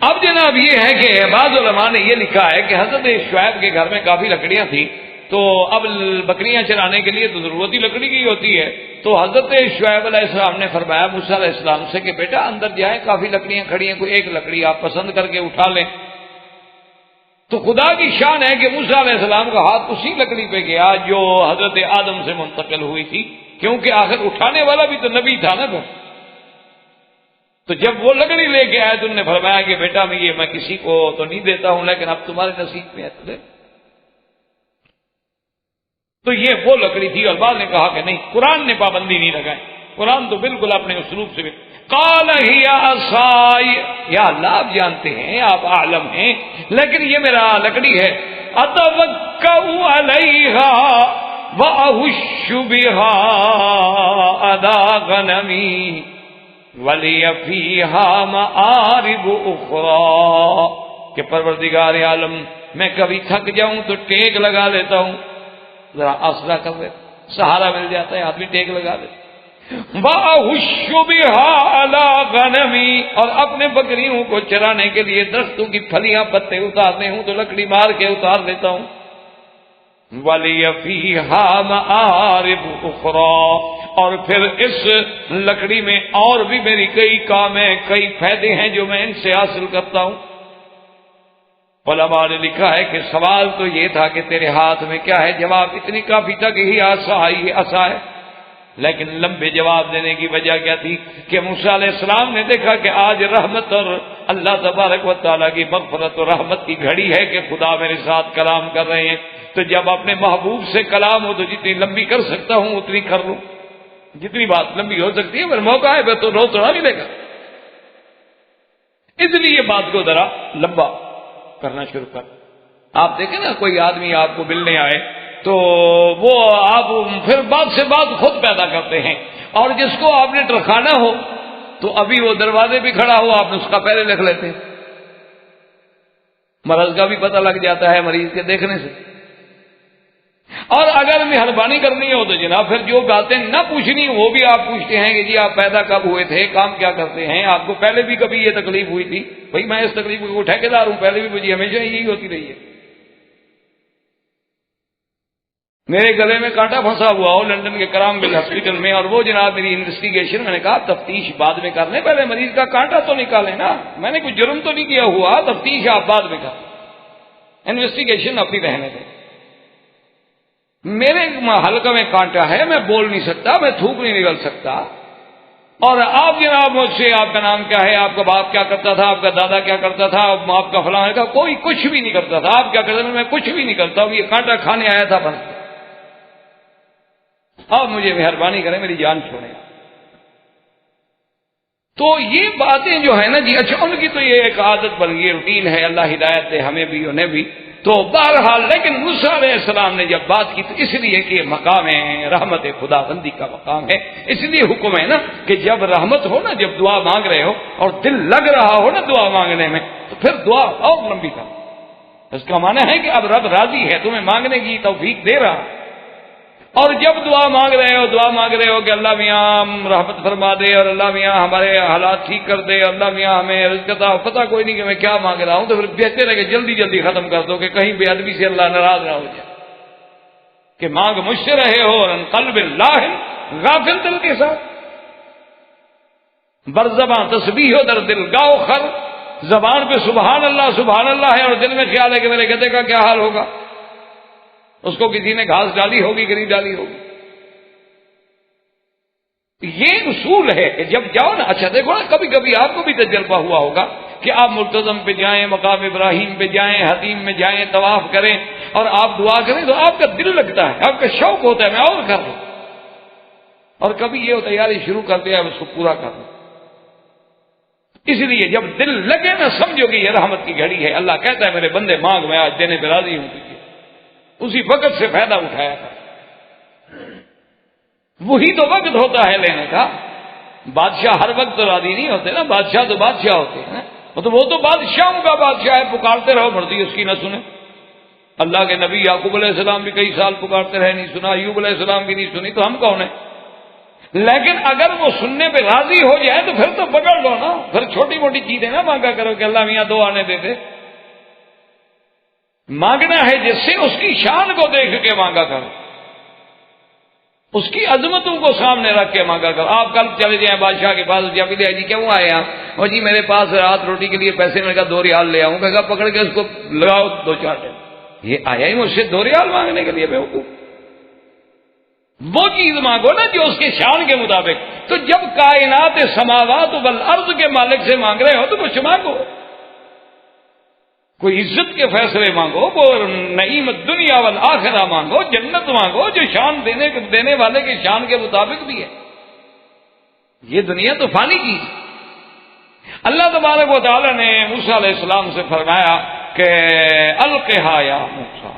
اب جناب یہ ہے کہ بعض علماء نے یہ لکھا ہے کہ حضرت شعیب کے گھر میں کافی لکڑیاں تھیں، تو اب بکریاں چرانے کے لیے تو ضرورت ہی لکڑی کی ہوتی ہے، تو حضرت شعیب علیہ السلام نے فرمایا موسیٰ علیہ السلام سے کہ بیٹا اندر جائیں، کافی لکڑیاں کھڑی ہیں، کوئی ایک لکڑی آپ پسند کر کے اٹھا لیں۔ تو خدا کی شان ہے کہ موسیٰ علیہ السلام کا ہاتھ اسی لکڑی پہ گیا جو حضرت آدم سے منتقل ہوئی تھی، کیونکہ آخر اٹھانے والا بھی تو نبی تھا نا۔ تو جب وہ لکڑی لے کے آئے تو انہوں نے فرمایا کہ بیٹا میں کسی کو تو نہیں دیتا ہوں، لیکن اب تمہارے نصیب میں ہے تو دے۔ تو یہ وہ لکڑی تھی، اور بعد نے کہا کہ نہیں، قرآن نے پابندی نہیں لگائی، قرآن تو بالکل اپنے اسلوب سے بھی قال ہی عصائی، یا اللہ آپ جانتے ہیں، آپ عالم ہیں، لیکن یہ میرا لکڑی ہے، اتوکأ علیہا واہش بہا علی غنمی ولی فیہا مآرب اخری، کہ پروردگار عالم میں کبھی تھک جاؤں تو ٹیک لگا لیتا ہوں، ذرا آسرا کر دے، سہارا مل جاتا ہے، آدمی ٹیک لگا دے۔ وَأَهُشُّ بِهَا عَلَىٰ غَنَمِي، اور اپنے بکریوں کو چرانے کے لیے درختوں کی پھلیاں پتے اتارنے ہوں تو لکڑی مار کے اتار لیتا ہوں۔ وَلِيَ فِيهَا مَآرِبُ أُخْرَىٰ، اور پھر اس لکڑی میں اور بھی میری کئی کام ہیں، کئی فائدے ہیں جو میں ان سے حاصل کرتا ہوں۔ علماء نے لکھا ہے کہ سوال تو یہ تھا کہ تیرے ہاتھ میں کیا ہے، جواب اتنی کافی تھا کہ یہ عصا ہے، لیکن لمبے جواب دینے کی وجہ کیا تھی کہ موسیٰ علیہ السلام نے دیکھا کہ آج رحمت اور اللہ تبارک و تعالیٰ کی مغفرت اور رحمت کی گھڑی ہے کہ خدا میرے ساتھ کلام کر رہے ہیں، تو جب اپنے محبوب سے کلام ہو تو جتنی لمبی کر سکتا ہوں اتنی کر لوں، جتنی بات لمبی ہو سکتی ہے، اگر موقع ہے تو روز تھوڑا ملے گا، اس لیے بات کو ذرا لمبا کرنا شروع کر۔ آپ دیکھیں نا، کوئی آدمی آپ کو ملنے آئے تو وہ آپ پھر بات سے بات خود پیدا کرتے ہیں، اور جس کو آپ نے ٹرکانا ہو تو ابھی وہ دروازے پہ کھڑا ہو، آپ اس کا پہلے لکھ لیتے ہیں، مرض کا بھی پتہ لگ جاتا ہے مریض کے دیکھنے سے۔ اور اگر مہربانی کرنی ہو تو جناب پھر جو باتیں نہ پوچھنی وہ بھی آپ پوچھتے ہیں کہ جی آپ پیدا کب ہوئے تھے، کام کیا کرتے ہیں، آپ کو پہلے بھی کبھی یہ تکلیف ہوئی تھی؟ بھائی میں اس تکلیف کو ٹھیکیدار ہوں، پہلے بھی مجھے ہمیشہ یہی ہوتی رہی ہے، میرے گلے میں کانٹا پھنسا ہوا ہو لندن کے کرام بل ہاسپٹل میں، اور وہ جناب میری انویسٹیگیشن، میں نے کہا تفتیش بعد میں کر لیں، پہلے مریض کا کانٹا تو نکالیں نا، میں نے کوئی جرم تو نہیں کیا ہوا، تفتیش آپ بعد میں کر، انویسٹیگیشن اپنی رہنے دیں۔ میرے حلقے میں کانٹا ہے، میں بول نہیں سکتا، میں تھوک نہیں نکل سکتا، اور آپ جناب مجھ سے آپ کا نام کیا ہے، آپ کا باپ کیا کرتا تھا، آپ کا دادا کیا کرتا تھا، آپ کا فلاں کا، کوئی کچھ بھی نہیں کرتا تھا، آپ کیا کرتے تھے، میں کچھ بھی نہیں کرتا ہوں، یہ کانٹا کھانے آیا تھا بس، آپ مجھے مہربانی کریں میری جان چھوڑیں۔ تو یہ باتیں جو ہے نا جی، اچھا ان کی تو یہ ایک عادت بن گئی، روٹین ہے، اللہ ہدایت دے ہمیں بھی انہیں بھی۔ تو بہرحال لیکن موسیٰ علیہ السلام نے جب بات کی تو اس لیے کہ مقام ہے رحمت خدا بندی کا مقام ہے، اس لیے حکم ہے نا کہ جب رحمت ہو نا، جب دعا مانگ رہے ہو اور دل لگ رہا ہو نا دعا مانگنے میں، تو پھر دعا اور لمبی کرو، اس کا معنی ہے کہ اب رب راضی ہے، تمہیں مانگنے کی توفیق دے رہا۔ اور جب دعا مانگ رہے ہو کہ اللہ میاں رحمت فرما دے، اور اللہ میاں ہمارے حالات ٹھیک کر دے، اور اللہ میاں ہمیں رزق عطا، پتہ کوئی نہیں کہ میں کیا مانگ رہا ہوں، تو پھر بہتر ہے کہ جلدی جلدی ختم کر دو کہ کہیں بے ادبی سے اللہ ناراض نہ ہو جائے، کہ مانگ مجھ سے رہے ہو اور قلب اللہ غافل دل کے ساتھ، برزباں تسبیح ہو در دل گاؤ خر، زبان پہ سبحان اللہ ہے، اور دل میں خیال ہے کہ میرے گدے کا کیا حال ہوگا، اس کو کسی نے گھاس ڈالی ہوگی کہ نہیں ڈالی ہوگی۔ یہ اصول ہے کہ جب جاؤ نا، اچھا دیکھو نا، کبھی کبھی آپ کو بھی تجربہ ہوا ہوگا کہ آپ ملتزم پہ جائیں، مقام ابراہیم پہ جائیں، حتیم میں جائیں، طواف کریں اور آپ دعا کریں تو آپ کا دل لگتا ہے، آپ کا شوق ہوتا ہے میں اور کر لوں، اور کبھی یہ تیاری شروع کر دیا اس کو پورا کر لوں۔ اس لیے جب دل لگے نا سمجھو کہ یہ رحمت کی گھڑی ہے، اللہ کہتا ہے میرے بندے مانگ، میں آج دینے پہ راضی ہوں، اسی وقت سے فائدہ اٹھایا تھا، وہی تو وقت ہوتا ہے لینے کا۔ بادشاہ ہر وقت تو راضی نہیں ہوتے نا، بادشاہ تو بادشاہ ہوتے ہیں، مطلب وہ تو بادشاہوں کا بادشاہ ہے، پکارتے رہو مرضی اس کی نہ سنیں۔ اللہ کے نبی یعقوب علیہ السلام بھی کئی سال پکارتے رہے، نہیں سنا، ایوب علیہ السلام کی نہیں سنی، تو ہم کون ہیں؟ لیکن اگر وہ سننے پہ راضی ہو جائے تو پھر تو پکڑ لو نا، پھر چھوٹی موٹی چیزیں نہ مانگا کرو کہ اللہ میاں دو آنے دیتے، مانگنا ہے جس سے اس کی شان کو دیکھ کے مانگا کرو، اس کی عظمتوں کو سامنے رکھ کے مانگا کرو۔ آپ کل چلے جائیں بادشاہ کے پاس، جب جی کیوں آئے ہیں؟ اور جی میرے پاس رات روٹی کے لیے پیسے، میں نے کہا 2 ریال لے آؤں، کہا پکڑ کے اس کو لگاؤ 2-4 ٹائم، یہ آیا ہی مجھ سے 2 ریال مانگنے کے لیے، بیوقوف۔ وہ چیز مانگو نا جو اس کے شان کے مطابق۔ تو جب کائنات سماوات والارض کے مالک سے مانگ رہے ہو تو کچھ مانگو، کوئی عزت کے فیصلے مانگو، وہ نعیم الدنیا والآخرہ مانگو، جنت مانگو جو شان دینے والے کے شان کے مطابق بھی ہے۔ یہ دنیا تو فانی چیز۔ اللہ تبارک و تعالی نے موسیٰ علیہ السلام سے فرمایا کہ القھا یا موسیٰ۔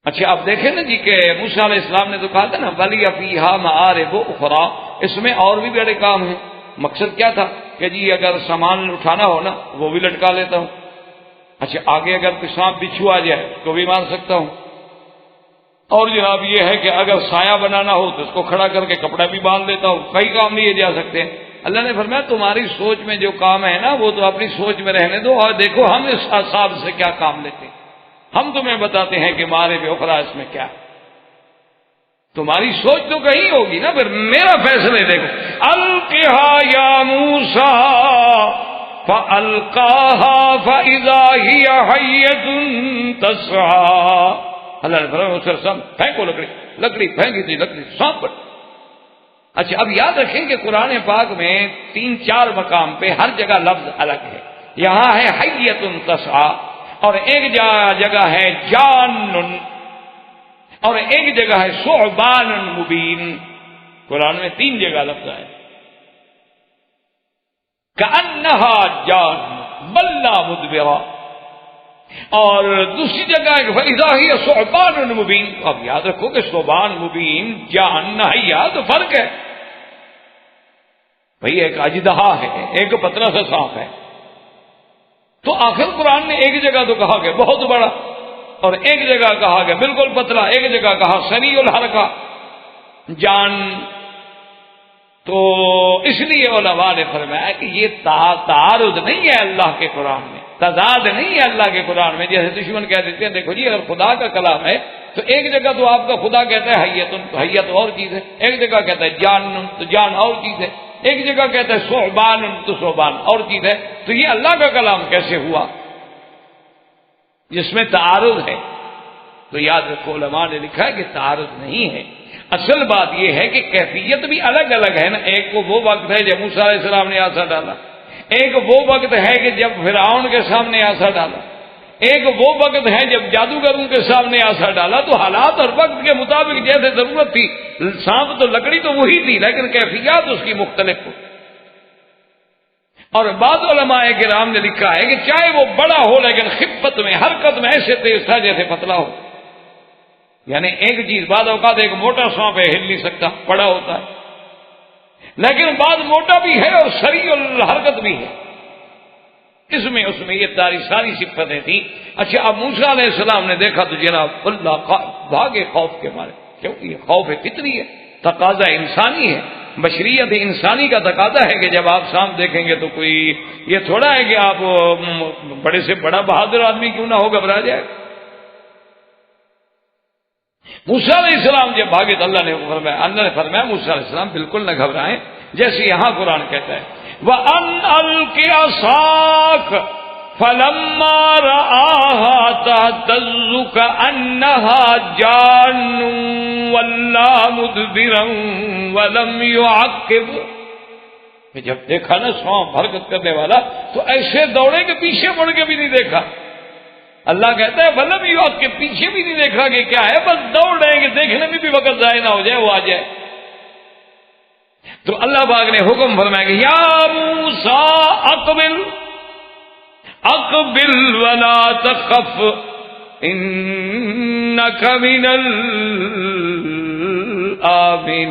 اچھا اب دیکھیں نا جی کہ موسیٰ علیہ السلام نے تو کہا تھا نا وَلِيَ فِيهَا مَآرِبُ أُخْرَىٰ، اس میں اور بھی بڑے کام ہیں۔ مقصد کیا تھا کہ جی اگر سامان اٹھانا ہو نا وہ بھی لٹکا لیتا ہوں. اچھا آگے اگر کوئی سانپ بچھو آ جائے تو بھی مار سکتا ہوں. اور جناب یہ ہے کہ اگر سایہ بنانا ہو تو اس کو کھڑا کر کے کپڑا بھی باندھ دیتا ہوں. کئی کام لیے جا سکتے ہیں. اللہ نے فرمایا تمہاری سوچ میں جو کام ہے نا وہ تو اپنی سوچ میں رہنے دو، اور دیکھو ہم اس حساب سے کیا کام لیتے ہیں. ہم تمہیں بتاتے ہیں کہ مارے بے اخرا اس میں کیا. تمہاری سوچ تو کہیں ہوگی نا، پھر میرا فیصلے دیکھو. القھا یا موسیٰ فَأَلْقَاهَا فَإِذَا هِيَ حَيَّةٌ تَسْعَىٰ. اللہ نے فرمایا اسے سب پھینکو، لکڑی پھینکی تھی، لکڑی سانپ پر. اچھا اب یاد رکھیں کہ قرآن پاک میں 3-4 مقام پہ ہر جگہ لفظ الگ ہے. یہاں ہے حیۃ تسعیٰ، اور ایک جگہ ہے جان، اور ایک جگہ ہے ثعبان مبین. قرآن میں 3 جگہ لفظ ہے. کأنہا جان بلّا مدبرا، اور دوسری جگہ ہے فإذا ہی ثعبان مبین. اب یاد رکھو کہ ثعبان مبین جان نہیا تو فرق ہے بھئی. ایک اژدہا ہے، ایک پتلا سا سانپ ہے. تو آخر قرآن نے ایک جگہ تو کہا کہ بہت بڑا، اور ایک جگہ کہا کہ بالکل پتلا، ایک جگہ کہا سریع الحرکہ جان. تو اس لیے علماء نے فرمایا کہ یہ تعارض نہیں ہے اللہ کے قرآن میں، تضاد نہیں ہے اللہ کے قرآن میں. جیسے دشمن کہہ دیتے ہیں دیکھو جی اگر خدا کا کلام ہے تو ایک جگہ تو آپ کا خدا کہتا ہے حیۃ، تو حیۃ اور چیز ہے. ایک جگہ کہتا ہے جان، تو جان اور چیز ہے. ایک جگہ کہتا ہے ثعبان، تو ثعبان اور چیز ہے. تو یہ اللہ کا کلام کیسے ہوا جس میں تعارض ہے؟ تو یاد رکھو علماء نے لکھا ہے کہ تعارض نہیں ہے. اصل بات یہ ہے کہ کیفیت بھی الگ الگ ہے نا. ایک کو وہ وقت ہے جب موسیٰ علیہ السلام نے آسا ڈالا، ایک وہ وقت ہے کہ جب فرعون کے سامنے آسا ڈالا، ایک وہ وقت ہے جب جادوگروں کے سامنے آسا ڈالا. تو حالات اور وقت کے مطابق جیسے ضرورت تھی، سانپ تو لکڑی تو وہی تھی لیکن کیفیات اس کی مختلف ہو. اور بعض علماء کرام نے لکھا ہے کہ چاہے وہ بڑا ہو لیکن خفت میں، حرکت میں ایسے تیز تھا جیسے پتلا ہو. یعنی ایک چیز بعض اوقات ایک موٹا سانپ ہے ہل نہیں سکتا، بڑا ہوتا ہے، لیکن بعض موٹا بھی ہے اور سریع الحرکت بھی ہے. اس میں یہ ساری صفتیں تھیں. اچھا اب موسیٰ علیہ السلام نے دیکھا تو جناب اللہ بھاگے خوف کے مارے، کیونکہ یہ خوف فطری ہے، تقاضا انسانی ہے. بشریت انسانی کا تقاضا ہے کہ جب آپ سانپ دیکھیں گے تو کوئی یہ تھوڑا ہے کہ آپ بڑے سے بڑا بہادر آدمی کیوں نہ ہو گھبرا جائے. موسیٰ علیہ السلام جب بھاگے تو اللہ نے فرمایا موسیٰ علیہ السلام بالکل نہ گھبرائیں. جیسے یہاں قرآن کہتا ہے وَأَنْ أَلْقِ عَصَاكَ فَلَمَّا رَآهَا تَهْتَزُّ كَأَنَّهَا جَانٌّ وَلَّىٰ مُدْبِرًا وَلَمْ يُعَقِّبْ. جب دیکھا نا سانپ حرکت کرنے والا تو ایسے دوڑے کہ پیچھے مڑ کے بھی نہیں دیکھا. اللہ کہتا ہے ولم يعقب، پیچھے بھی نہیں دیکھا کہ کیا ہے، بس دوڑ رہے کہ دیکھنے میں بھی وقت ضائع نہ ہو جائے، وہ آ جائے. تو اللہ پاک نے حکم فرمایا کہ یا موسیٰ اقبل ولا تخف انک من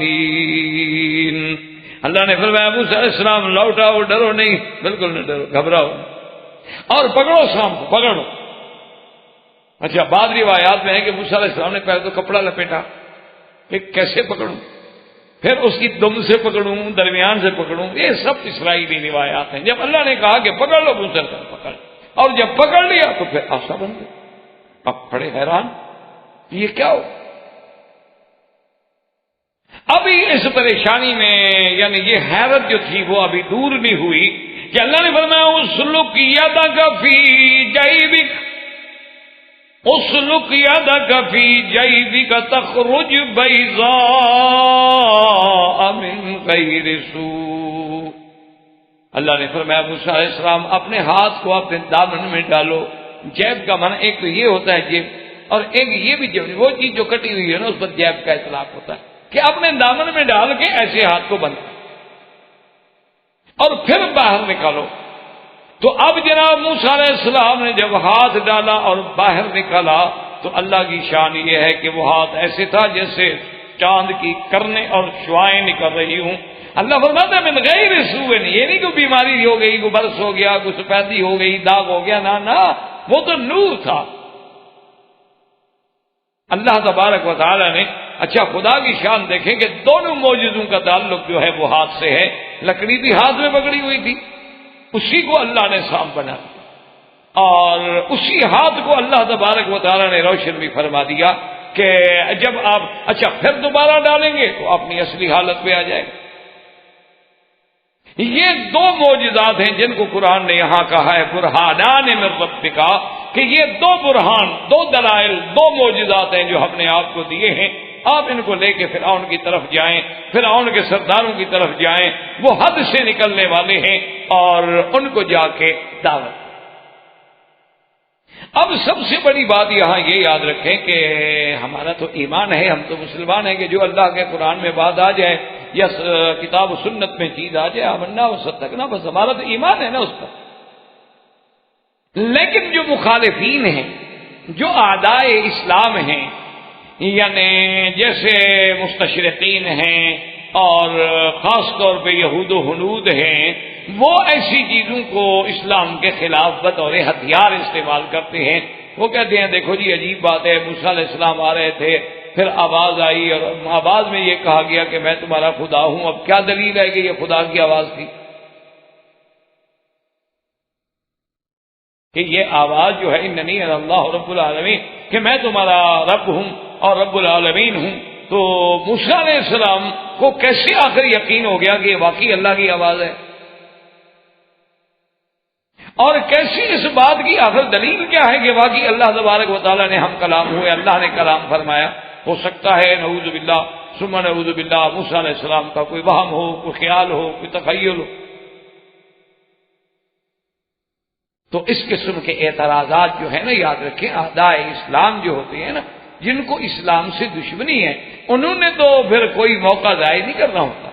الآمنین. اللہ نے فرمایا موسیٰ علیہ السلام لوٹاؤ، ڈرو نہیں، بالکل نہ ڈرو، گھبراؤ، اور پکڑو سانپ کو، پکڑو. اچھا بعض روایات میں ہے کہ موسیٰ علیہ السلام نے پہلے تو کپڑا لپیٹا کہ کیسے پکڑوں، پھر اس کی دم سے پکڑوں، درمیان سے پکڑوں. یہ سب اسرائیلی روایات ہیں. جب اللہ نے کہا کہ پکڑ لو موسیٰ علیہ السلام پکڑ، اور جب پکڑ لیا تو پھر آسا بن گئے. اب بڑے حیران یہ کیا ہو. ابھی اس پریشانی میں یعنی یہ حیرت جو تھی وہ ابھی دور نہیں ہوئی کہ اللہ نے فرمایا اسلک یدک فی جیبک، اسلک یدک فی جیبک تخرج بیضاء من غیر سوء. اللہ نے فرمایا موسیٰ علیہ السلام اپنے ہاتھ کو اپنے دامن میں ڈالو. جیب کا معنی ایک تو یہ ہوتا ہے جیب، اور ایک یہ بھی جیب، وہ چیز جو کٹی ہوئی ہے نا اس پر جیب کا اطلاق ہوتا ہے کہ اپنے دامن میں ڈال کے ایسے ہاتھ کو بند اور پھر باہر نکالو. تو اب جناب موسیٰ علیہ السلام نے جب ہاتھ ڈالا اور باہر نکالا تو اللہ کی شان یہ ہے کہ وہ ہاتھ ایسے تھا جیسے چاند کی کرنیں اور شعائیں نکل رہی ہوں، اللہ فرماتا ہے من غیر سوء، یہ نہیں کوئی بیماری ہو گئی، کوئی برس ہو گیا، کوئی سفیدی ہو گئی، داغ ہو گیا، نہ وہ تو نور تھا اللہ تبارک و تعالی نے۔ اچھا خدا کی شان دیکھیں کہ دونوں معجزوں کا تعلق جو ہے وہ ہاتھ سے ہے، لکڑی بھی ہاتھ میں پکڑی ہوئی تھی، اسی کو اللہ نے سانپ بنا دیا، اور اسی ہاتھ کو اللہ تبارک و تعالی نے روشن بھی فرما دیا کہ جب آپ اچھا پھر دوبارہ ڈالیں گے تو اپنی اصلی حالت پہ آ جائے گا۔ یہ دو معجزات ہیں جن کو قرآن نے یہاں کہا ہے برہانان من ربک، کہ یہ دو برہان، دو دلائل، دو معجزات ہیں جو ہم نے آپ کو دیے ہیں، آپ ان کو لے کے فرعون کی طرف جائیں، فرعون کے سرداروں کی طرف جائیں، وہ حد سے نکلنے والے ہیں، اور ان کو جا کے دعوت۔ اب سب سے بڑی بات یہاں یہ یاد رکھیں کہ ہمارا تو ایمان ہے، ہم تو مسلمان ہیں کہ جو اللہ کے قرآن میں بات آ جائے یا کتاب و سنت میں چیز آ جائے آمنا و صدقنا، بس ہمارا تو ایمان ہے نا اس پر۔ لیکن جو مخالفین ہیں، جو اعداء اسلام ہیں، یعنی جیسے مستشرقین ہیں اور خاص طور پہ یہود و ہنود ہیں، وہ ایسی چیزوں کو اسلام کے خلاف بطور ہتھیار استعمال کرتے ہیں۔ وہ کہتے ہیں دیکھو جی عجیب بات ہے، موسیٰ علیہ السلام آ رہے تھے، پھر آواز آئی اور آواز میں یہ کہا گیا کہ میں تمہارا خدا ہوں، اب کیا دلیل ہے کہ یہ خدا کی آواز تھی؟ کہ یہ آواز جو ہے اننی انا اللہ رب العالمین، کہ میں تمہارا رب ہوں اور رب العالمین ہوں، تو موسیٰ علیہ السلام کو کیسے آخر یقین ہو گیا کہ یہ واقعی اللہ کی آواز ہے؟ اور کیسی اس بات کی آخر دلیل کیا ہے کہ واقعی اللہ تبارک و تعالیٰ نے ہم کلام ہوئے، اللہ نے کلام فرمایا؟ ہو سکتا ہے نعوذ باللہ ثم نعوذ باللہ موسیٰ علیہ السلام کا کوئی وہم ہو، کوئی خیال ہو، کوئی تخیل ہو۔ تو اس قسم کے اعتراضات جو ہے نا، یاد رکھیں اعداء اسلام جو ہوتے ہیں نا، جن کو اسلام سے دشمنی ہے، انہوں نے تو پھر کوئی موقع ضائع نہیں کرنا ہوتا،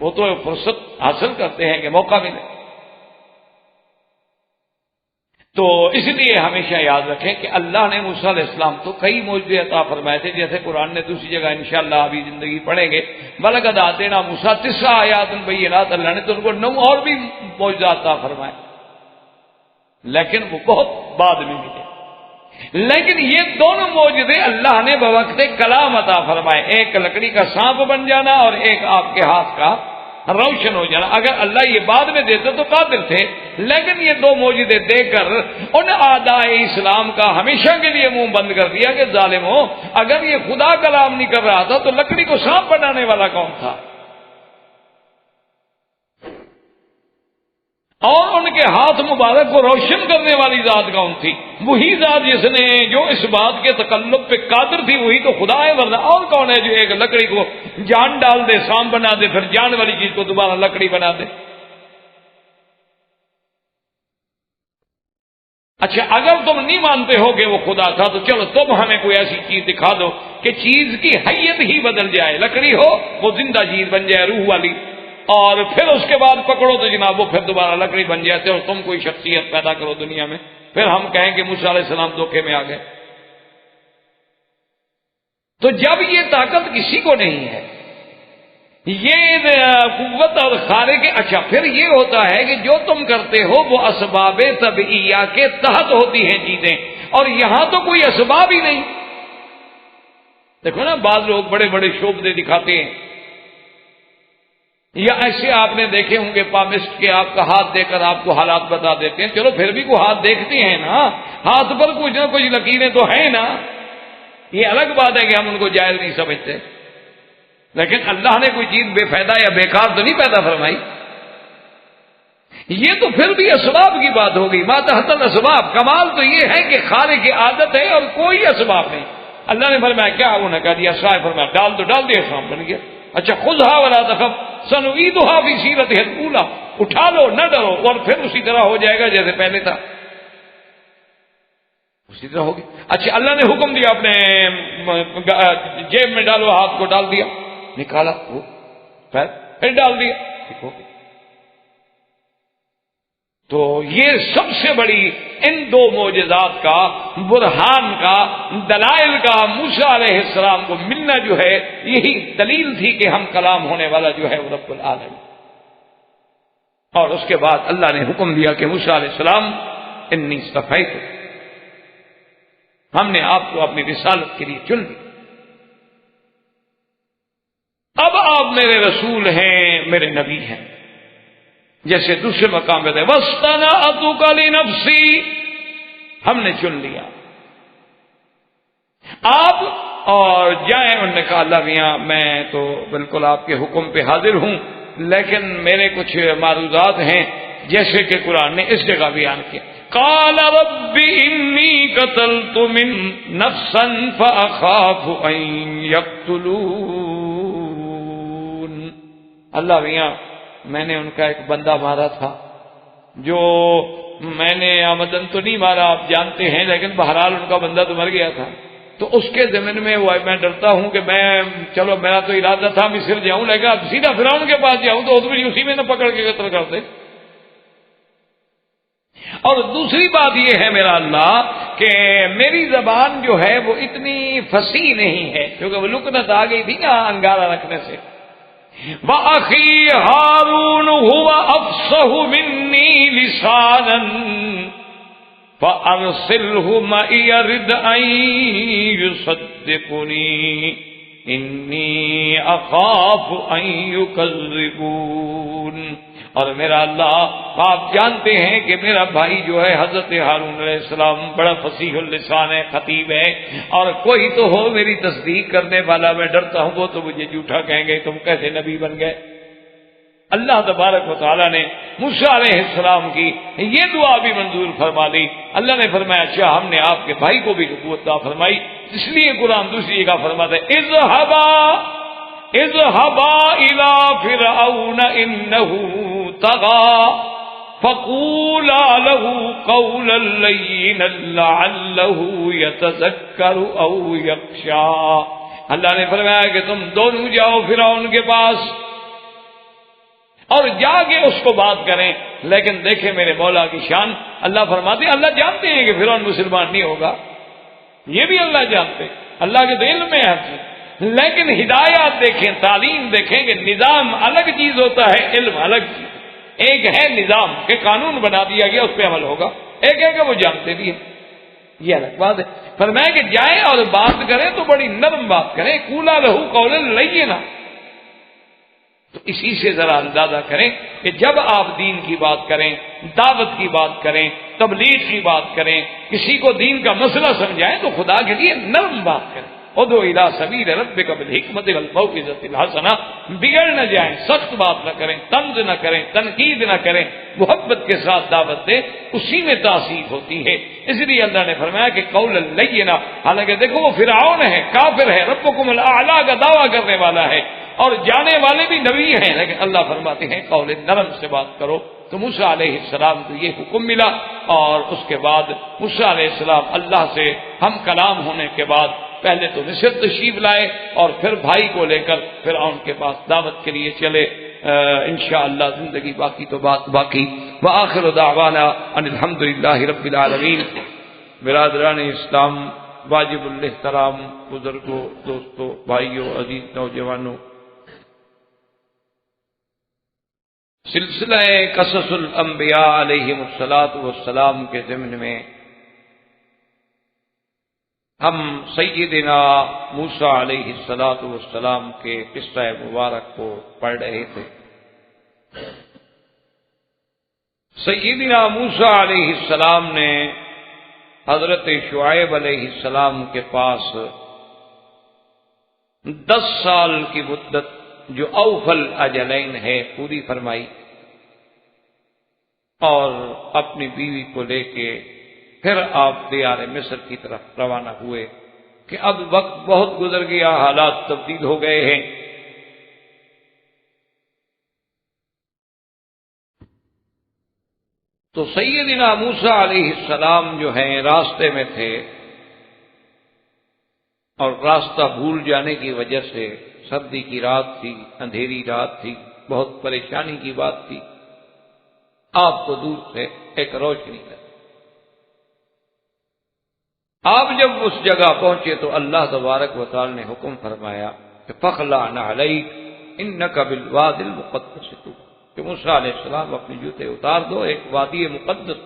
وہ تو فرصت حاصل کرتے ہیں کہ موقع ملے۔ تو اس لیے ہمیشہ یاد رکھیں کہ اللہ نے موسیٰ علیہ السلام تو کئی معجزے عطا فرمائے تھے، جیسے قرآن نے دوسری جگہ انشاءاللہ ابھی زندگی پڑھیں گے وَلَقَدْ آتَيْنَا مُوسَىٰ 9 آیات بینات، اللہ نے تو ان کو 9 اور بھی معجزات عطا فرمائے، لیکن وہ بہت بعد میں ملے۔ لیکن یہ دونوں معجزے اللہ نے بوقت کلام عطا فرمائے، ایک لکڑی کا سانپ بن جانا اور ایک آپ کے ہاتھ کا روشن ہو جانا۔ اگر اللہ یہ بعد میں دیتے تو قادر تھے، لیکن یہ دو معجزے دے کر ان اعداء اسلام کا ہمیشہ کے لیے منہ بند کر دیا کہ ظالموں، اگر یہ خدا کلام نہیں کر رہا تھا تو لکڑی کو سانپ بنانے والا کون تھا؟ اور ان کے ہاتھ مبارک کو روشن کرنے والی ذات کون تھی؟ وہی ذات جس نے جو اس بات کے تکلف پہ قادر تھی، وہی تو خدا ہے، ورنہ اور کون ہے جو ایک لکڑی کو جان ڈال دے، سانپ بنا دے، پھر جان والی چیز کو دوبارہ لکڑی بنا دے؟ اچھا اگر تم نہیں مانتے ہو کہ وہ خدا تھا تو چلو تم ہمیں کوئی ایسی چیز دکھا دو کہ چیز کی حیت ہی بدل جائے، لکڑی ہو وہ زندہ چیز بن جائے، روح والی، اور پھر اس کے بعد پکڑو تو جناب وہ پھر دوبارہ لکڑی بن جاتے اور تم کوئی شخصیت پیدا کرو دنیا میں، پھر ہم کہیں کہ موسیٰ علیہ السلام دھوکے میں آ گئے۔ تو جب یہ طاقت کسی کو نہیں ہے، یہ قوت اور خارق، اچھا پھر یہ ہوتا ہے کہ جو تم کرتے ہو وہ اسباب طبعیہ کے تحت ہوتی ہیں چیزیں، اور یہاں تو کوئی اسباب ہی نہیں۔ دیکھو نا بعض لوگ بڑے بڑے شعبے دکھاتے ہیں، یا ایسے آپ نے دیکھے ہوں گے پامسٹ کے آپ کا ہاتھ دے کر آپ کو حالات بتا دیتے ہیں، چلو پھر بھی کوئی ہاتھ دیکھتے ہیں نا، ہاتھ پر کچھ نہ کچھ لکیریں تو ہیں نا، یہ الگ بات ہے کہ ہم ان کو جائز نہیں سمجھتے، لیکن اللہ نے کوئی چیز بے فائدہ یا بیکار تو نہیں پیدا فرمائی۔ یہ تو پھر بھی اسباب کی بات ہوگی، ما تحت الاسباب۔ کمال تو یہ ہے کہ خالق کی عادت ہے اور کوئی اسباب نہیں۔ اللہ نے فرمایا کیا انہوں نے کہا دیا سائے، فرمایا ڈال دو، ڈال دیا، سام بن گیا۔ اچھا خذھا ولا تخف سنعیدھا فی سیرتھا الاولی، اٹھا لو نہ ڈرو، اور پھر اسی طرح ہو جائے گا جیسے پہلے تھا، اسی طرح ہوگی۔ اچھا اللہ نے حکم دیا اپنے جیب میں ڈالو، ہاتھ کو ڈال دیا، نکالا وہ پھر ڈال دیا، ٹھیک ہو گیا۔ تو یہ سب سے بڑی ان دو معجزات کا، برہان کا، دلائل کا موسیٰ علیہ السلام کو ملنا جو ہے، یہی دلیل تھی کہ ہم کلام ہونے والا جو ہے وہ رب العالمین۔ اور اس کے بعد اللہ نے حکم دیا کہ موسیٰ علیہ السلام انی اصطفیتک، ہم نے آپ کو اپنی رسالت کے لیے چن لیا، اب آپ میرے رسول ہیں، میرے نبی ہیں۔ جیسے دوسرے مقام پہ تھے وَاصْطَنَعْتُكَ لِنَفْسِي، ہم نے چن لیا آپ، اور جائیں۔ انہوں نے کہا اللہ میاں میں تو بالکل آپ کے حکم پہ حاضر ہوں، لیکن میرے کچھ معروضات ہیں، جیسے کہ قرآن نے اس جگہ بیان کیا قَالَ رَبِّ إِنِّي قَتَلْتُ مِن نَفْسًا فَأَخَافُ أَن يَقْتُلُونِ، اللہ میاں میں نے ان کا ایک بندہ مارا تھا، جو میں نے آمدن تو نہیں مارا آپ جانتے ہیں، لیکن بہرحال ان کا بندہ تو مر گیا تھا، تو اس کے ضمن میں میں ڈرتا ہوں کہ میں، چلو میرا تو ارادہ تھا مصر جاؤں، لیکن اب سیدھا فرعون کے پاس جاؤں تو اسی میں نہ پکڑ کے قتل کر دے۔ اور دوسری بات یہ ہے میرا اللہ کہ میری زبان جو ہے وہ اتنی فصیح نہیں ہے، کیونکہ وہ لکنت آ گئی تھی نا انگارہ رکھنے سے۔ وَأَخِي هَارُونُ هُوَ أَفْصَحُ مِنِّي لِسَانًا فَأَرْسِلْهُ مَعِيَ رِدْ أَن يُصَدِّقُنِي إِنِّي أَخَافُ أَن يُكَذِّبُونِ۔ اور میرا اللہ آپ جانتے ہیں کہ میرا بھائی جو ہے حضرت ہارون علیہ السلام بڑا فصیح اللسان ہے، خطیب ہے، اور کوئی تو ہو میری تصدیق کرنے والا، میں ڈرتا ہوں وہ تو مجھے جھوٹا کہیں گے، تم کیسے نبی بن گئے۔ اللہ تبارک و تعالیٰ نے موسیٰ علیہ السلام کی یہ دعا بھی منظور فرما لی۔ اللہ نے فرمایا اچھا ہم نے آپ کے بھائی کو بھی نبوت عطا فرمائی، اس لیے قرآن دوسری جگہ فرماتا ہے اذهبا إلى فرعون إنه طغى فقولا له قولا لينا لعله يتذكر أو يخشى۔ اللہ نے فرمایا کہ تم دونوں جاؤ فرعون کے پاس اور جا کے اس کو بات کریں، لیکن دیکھیں میرے مولا کی شان، اللہ فرماتے ہیں اللہ جانتے ہیں کہ فرعون مسلمان نہیں ہوگا، یہ بھی اللہ جانتے، اللہ کے تو علم میں ہے، لیکن ہدایات دیکھیں، تعلیم دیکھیں کہ نظام الگ چیز ہوتا ہے، علم الگ چیز۔ ایک ہے نظام کہ قانون بنا دیا گیا اس پہ عمل ہوگا، ایک ہے کہ وہ جانتے بھی ہیں، یہ الگ بات ہے۔ فرمایا کہ جائیں اور بات کریں تو بڑی نرم بات کریں، قولا لہو قولا لینا۔ تو اسی سے ذرا اندازہ کریں کہ جب آپ دین کی بات کریں، دعوت کی بات کریں، تبلیغ کی بات کریں، کسی کو دین کا مسئلہ سمجھائیں تو خدا کے لیے نرم بات کریں۔ ادعو الی سبیل ربک بالحکمت والموعظۃ الحسنہ، بگڑ نہ جائیں، سخت بات نہ کریں، طنز نہ کریں، تنقید نہ کریں، محبت کے ساتھ دعوت دیں، اسی میں تاثیر ہوتی ہے۔ اس لیے اللہ نے فرمایا کہ قول لینا، حالانکہ دیکھو وہ فرعون ہے، کافر ہے، ربکم الاعلی کا دعویٰ کرنے والا ہے، اور جانے والے بھی نبی ہیں، لیکن اللہ فرماتے ہیں قول نرم سے بات کرو۔ تو موسیٰ علیہ السلام کو یہ حکم ملا، اور اس کے بعد موسیٰ علیہ السلام اللہ سے ہم کلام ہونے کے بعد پہلے تو مصر تشریف لائے اور پھر بھائی کو لے کر فرعون کے پاس دعوت کے لیے چلے۔ انشاءاللہ زندگی باقی تو بات باقی۔ وآخر دعوانا ان الحمدللہ رب العالمین۔ برادران اسلام، واجب الاحترام بزرگوں، دوستوں، بھائیوں، عزیز نوجوانوں، سلسلہ قصص الانبیاء علیہم الصلاۃ کے ضمن میں ہم سیدنا موسیٰ علیہ السلام کے قصہ مبارک کو پڑھ رہے تھے۔ سیدنا موسیٰ علیہ السلام نے حضرت شعیب علیہ السلام کے پاس 10 سال کی مدت جو اوفل اجلین ہے پوری فرمائی، اور اپنی بیوی کو لے کے پھر آپ دیار مصر کی طرف روانہ ہوئے کہ اب وقت بہت گزر گیا، حالات تبدیل ہو گئے ہیں۔ تو سیدنا موسیٰ علیہ السلام جو ہیں راستے میں تھے، اور راستہ بھول جانے کی وجہ سے سردی کی رات تھی، اندھیری رات تھی، بہت پریشانی کی بات تھی۔ آپ کو دور سے ایک روشنی ہے۔ آپ جب اس جگہ پہنچے تو اللہ تبارک و تعالی نے حکم فرمایا کہ فخلع نعلیک انک بالوادی المقدس طوی، کہ موسیٰ علیہ السلام اپنے جوتے اتار دو، ایک وادی مقدس۔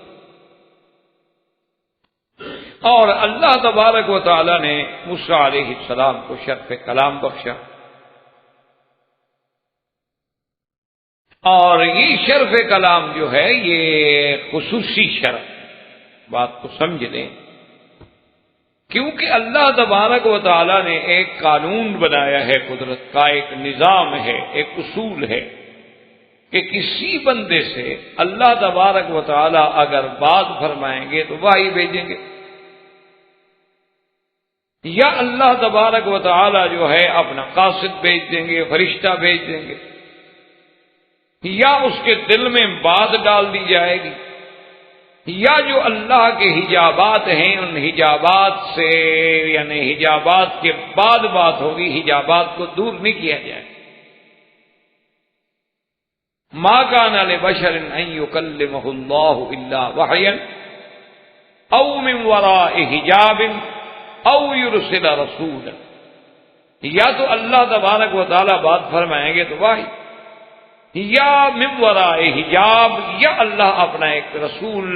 اور اللہ تبارک و تعالی نے موسیٰ علیہ السلام کو شرف کلام بخشا، اور یہ شرف کلام جو ہے یہ خصوصی شرف، بات کو سمجھ لیں، کیونکہ اللہ تبارک و تعالی نے ایک قانون بنایا ہے، قدرت کا ایک نظام ہے، ایک اصول ہے کہ کسی بندے سے اللہ تبارک و تعالی اگر بات فرمائیں گے تو وحی بھیجیں گے، یا اللہ تبارک و تعالی جو ہے اپنا قاصد بھیج دیں گے، فرشتہ بھیج دیں گے، یا اس کے دل میں بات ڈال دی جائے گی، یا جو اللہ کے حجابات ہیں ان حجابات سے، یعنی حجابات کے بعد بات ہوگی، حجابات کو دور نہیں کیا جائے۔ ما کان لبشر ان یکلمہ اللہ الا وحیا او من وراء حجاب او یرسل رسولا، یا تو اللہ تبارک و تعالی بات فرمائیں گے تو وحی، یا من وراء حجاب، یا اللہ اپنا ایک رسول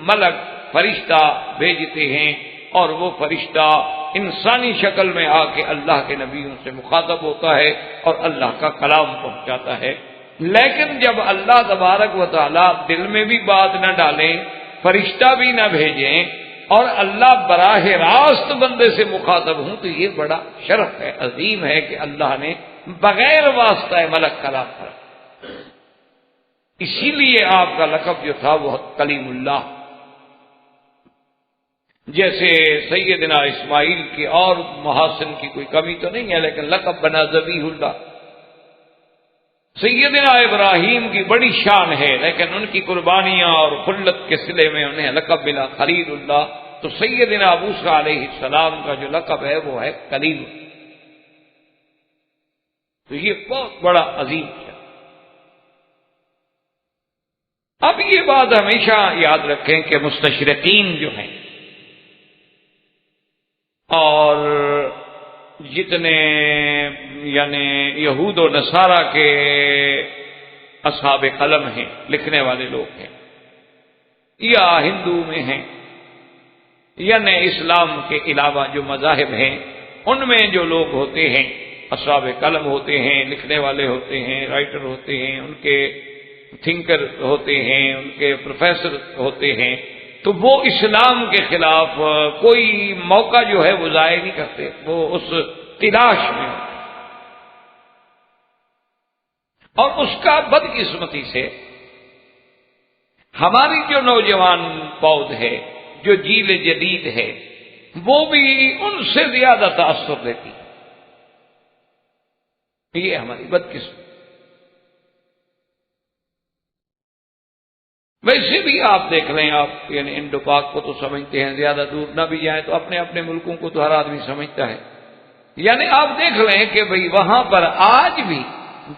ملک فرشتہ بھیجتے ہیں، اور وہ فرشتہ انسانی شکل میں آ کے اللہ کے نبیوں سے مخاطب ہوتا ہے اور اللہ کا کلام پہنچاتا ہے۔ لیکن جب اللہ تبارک و تعالی دل میں بھی بات نہ ڈالیں، فرشتہ بھی نہ بھیجیں، اور اللہ براہ راست بندے سے مخاطب ہوں، تو یہ بڑا شرف ہے، عظیم ہے کہ اللہ نے بغیر واسطہ ملک کلام کرا۔ اسی لیے آپ کا لقب جو تھا وہ کلیم اللہ، جیسے سیدنا اسماعیل کی اور محاسن کی کوئی کمی تو نہیں ہے، لیکن لقب بنا ذبیح اللہ۔ سیدنا ابراہیم کی بڑی شان ہے، لیکن ان کی قربانیاں اور خلت کے صلے میں انہیں لقب ملا خلیل اللہ۔ تو سیدنا موسیٰ علیہ السلام کا جو لقب ہے وہ ہے کلیم اللہ۔ تو یہ بہت بڑا عظیم ہے۔ اب یہ بات ہمیشہ یاد رکھیں کہ مستشرقین جو ہیں اور جتنے یعنی یہود و نصارہ کے اصحاب قلم ہیں، لکھنے والے لوگ ہیں، یا ہندو میں ہیں، یعنی اسلام کے علاوہ جو مذاہب ہیں ان میں جو لوگ ہوتے ہیں، اصحاب قلم ہوتے ہیں، لکھنے والے ہوتے ہیں، رائٹر ہوتے ہیں، ان کے تھنکر ہوتے ہیں، ان کے پروفیسر ہوتے ہیں، تو وہ اسلام کے خلاف کوئی موقع جو ہے وہ ضائع نہیں کرتے، وہ اس تلاش میں ہوتے ہیں۔ اور اس کا بدقسمتی سے ہماری جو نوجوان پود ہے، جو جیل جدید ہے، وہ بھی ان سے زیادہ تاثر لیتی ہے۔ یہ ہماری بدقسمتی۔ ویسے بھی آپ دیکھ لیں، آپ یعنی انڈو پاک کو تو سمجھتے ہیں، زیادہ دور نہ بھی جائیں تو اپنے اپنے ملکوں کو تو ہر آدمی سمجھتا ہے۔ یعنی آپ دیکھ لیں کہ بھئی وہاں پر آج بھی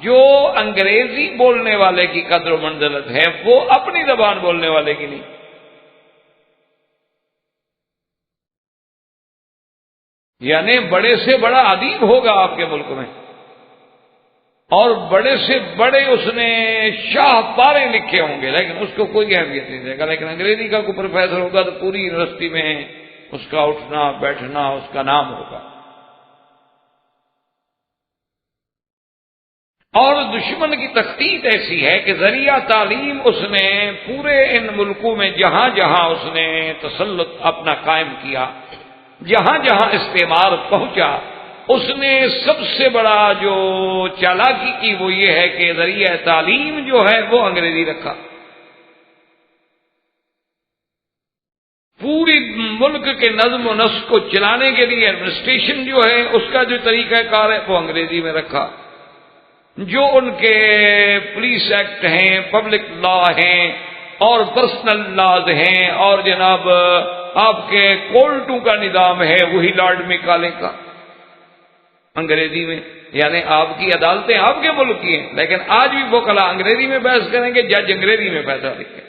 جو انگریزی بولنے والے کی قدر و منزلت ہے وہ اپنی زبان بولنے والے کی نہیں۔ یعنی بڑے سے بڑا ادیب ہوگا آپ کے ملک میں، اور بڑے سے بڑے اس نے شاہ پارے لکھے ہوں گے، لیکن اس کو کوئی اہمیت نہیں دے گا۔ لیکن انگریزی کا کوئی پروفیسر ہوگا تو پوری یونیورسٹی میں اس کا اٹھنا بیٹھنا اس کا نام ہوگا۔ اور دشمن کی تخطیط ایسی ہے کہ ذریعہ تعلیم اس نے پورے ان ملکوں میں جہاں جہاں اس نے تسلط اپنا قائم کیا، جہاں جہاں استعمار پہنچا، اس نے سب سے بڑا جو چالاکی کی وہ یہ ہے کہ ذریعہ تعلیم جو ہے وہ انگریزی رکھا۔ پوری ملک کے نظم و نسق کو چلانے کے لیے ایڈمنسٹریشن جو ہے اس کا جو طریقہ کار ہے وہ انگریزی میں رکھا۔ جو ان کے پولیس ایکٹ ہیں، پبلک لا ہیں اور پرسنل لاز ہیں، اور جناب آپ کے کورٹوں کا نظام ہے وہی لارڈ میکالے کا انگریزی میں۔ یعنی آپ کی عدالتیں آپ کے ملک کی ہیں، لیکن آج بھی وکلا انگریزی میں بحث کریں گے، جج انگریزی میں فیصلہ لکھیں۔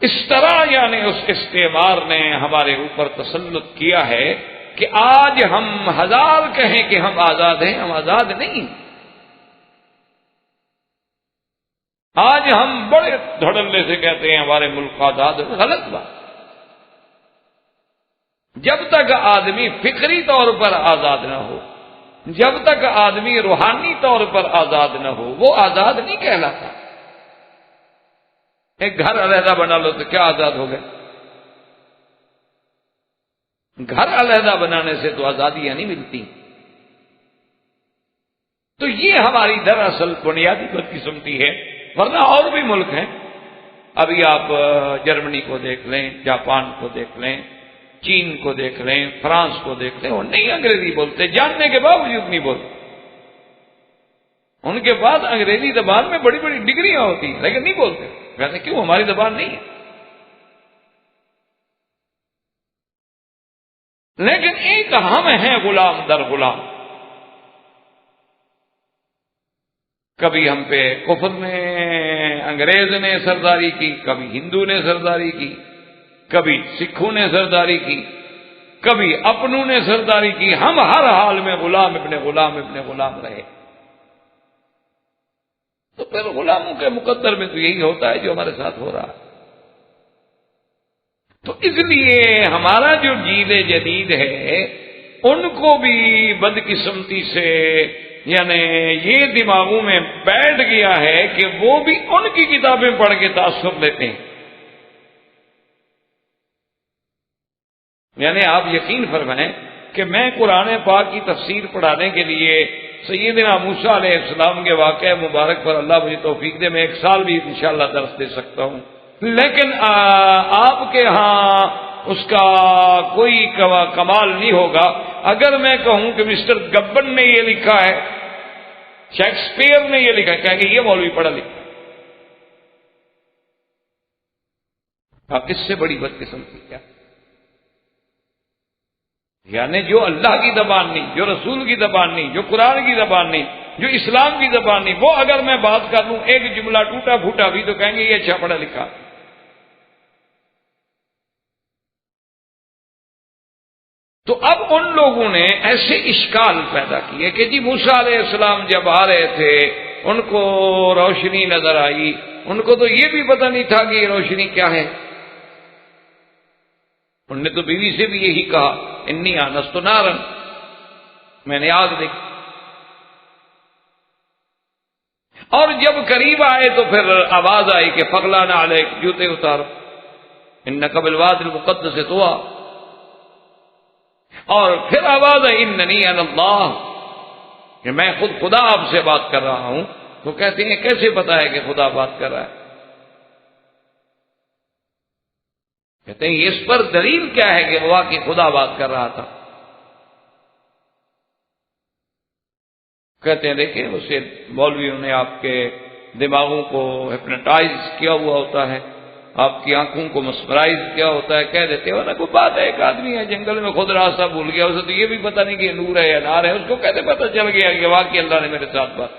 اس طرح یعنی اس استعمار نے ہمارے اوپر تسلط کیا ہے کہ آج ہم ہزار کہیں کہ ہم آزاد ہیں، ہم آزاد نہیں۔ آج ہم بڑے دھڑلے سے کہتے ہیں ہمارے ملک آزاد ہے، غلط بات۔ جب تک آدمی فکری طور پر آزاد نہ ہو، جب تک آدمی روحانی طور پر آزاد نہ ہو، وہ آزاد نہیں کہلاتا۔ ایک گھر علیحدہ بنا لو تو کیا آزاد ہو گئے؟ گھر علیحدہ بنانے سے تو آزادیاں نہیں ملتی۔ تو یہ ہماری دراصل بنیادی بدقسمتی ہے، ورنہ اور بھی ملک ہیں۔ ابھی آپ جرمنی کو دیکھ لیں، جاپان کو دیکھ لیں، چین کو دیکھ لیں، فرانس کو دیکھ لیں، وہ نہیں انگریزی بولتے، جاننے کے باوجود نہیں بولتے۔ ان کے پاس انگریزی زبان میں بڑی بڑی ڈگریاں ہوتی ہیں لیکن نہیں بولتے۔ کہتے کیوں؟ ہماری زبان نہیں ہے۔ لیکن ایک ہم ہیں غلام در غلام۔ کبھی ہم پہ کفر نے، انگریز نے سرداری کی، کبھی ہندو نے سرداری کی، کبھی سکھوں نے سرداری کی، کبھی اپنوں نے سرداری کی۔ ہم ہر حال میں غلام ابن غلام ابن غلام رہے۔ تو پھر غلاموں کے مقدر میں تو یہی ہوتا ہے جو ہمارے ساتھ ہو رہا ہے۔ تو اس لیے ہمارا جو جیل جدید ہے ان کو بھی بدقسمتی سے یعنی یہ دماغوں میں بیٹھ گیا ہے کہ وہ بھی ان کی کتابیں پڑھ کے تاثر لیتے ہیں۔ یعنی آپ یقین فرمائیں کہ میں قرآن پاک کی تفسیر پڑھانے کے لیے سیدنا موسیٰ علیہ السلام کے واقعہ مبارک پر اللہ مجھے توفیق دے، میں ایک سال بھی انشاءاللہ درس دے سکتا ہوں، لیکن آپ کے ہاں اس کا کوئی کمال نہیں ہوگا اگر میں کہوں کہ مسٹر گبن نے یہ لکھا ہے، شیکسپیئر نے یہ لکھا ہے، کہیں گے یہ مولوی پڑھا لکھا۔ اب اس سے بڑی بدقسمتی کیا؟ یعنی جو اللہ کی زبان نہیں، جو رسول کی زبان نہیں، جو قرآن کی زبان نہیں، جو اسلام کی زبان نہیں، وہ اگر میں بات کر لوں ایک جملہ ٹوٹا پھوٹا بھی تو کہیں گے یہ اچھا پڑھا لکھا۔ تو اب ان لوگوں نے ایسے اشکال پیدا کیے کہ جی موسیٰ علیہ السلام جب آ رہے تھے ان کو روشنی نظر آئی، ان کو تو یہ بھی پتہ نہیں تھا کہ یہ روشنی کیا ہے۔ انہوں نے تو بیوی سے بھی یہی کہا، انی آنست نارا، میں نے آگ دیکھی۔ اور جب قریب آئے تو پھر آواز آئی کہ فغلانا علیک، جوتے اتارو، انک بالوادی المقدس طویٰ۔ اور پھر آواز آئی اننی انا اللہ، کہ میں خود خدا آپ سے بات کر رہا ہوں۔ تو کہتے ہیں کیسے پتا ہے کہ خدا بات کر رہا ہے؟ کہتے ہیں اس پر دلیل کیا ہے کہ وہ واقعی خدا بات کر رہا تھا؟ کہتے ہیں دیکھیں اسے مولویوں نے آپ کے دماغوں کو ہپنوٹائز کیا ہوا ہوتا ہے، آپ کی آنکھوں کو مسمرائز کیا ہوتا ہے، کہہ دیتے ہو نا کوئی بات ہے، ایک آدمی ہے جنگل میں خود راستہ بھول گیا، اسے تو یہ بھی پتہ نہیں کہ نور ہے یا نار ہے، اس کو کیسے پتہ چل گیا کہ واقعی اللہ نے میرے ساتھ بات۔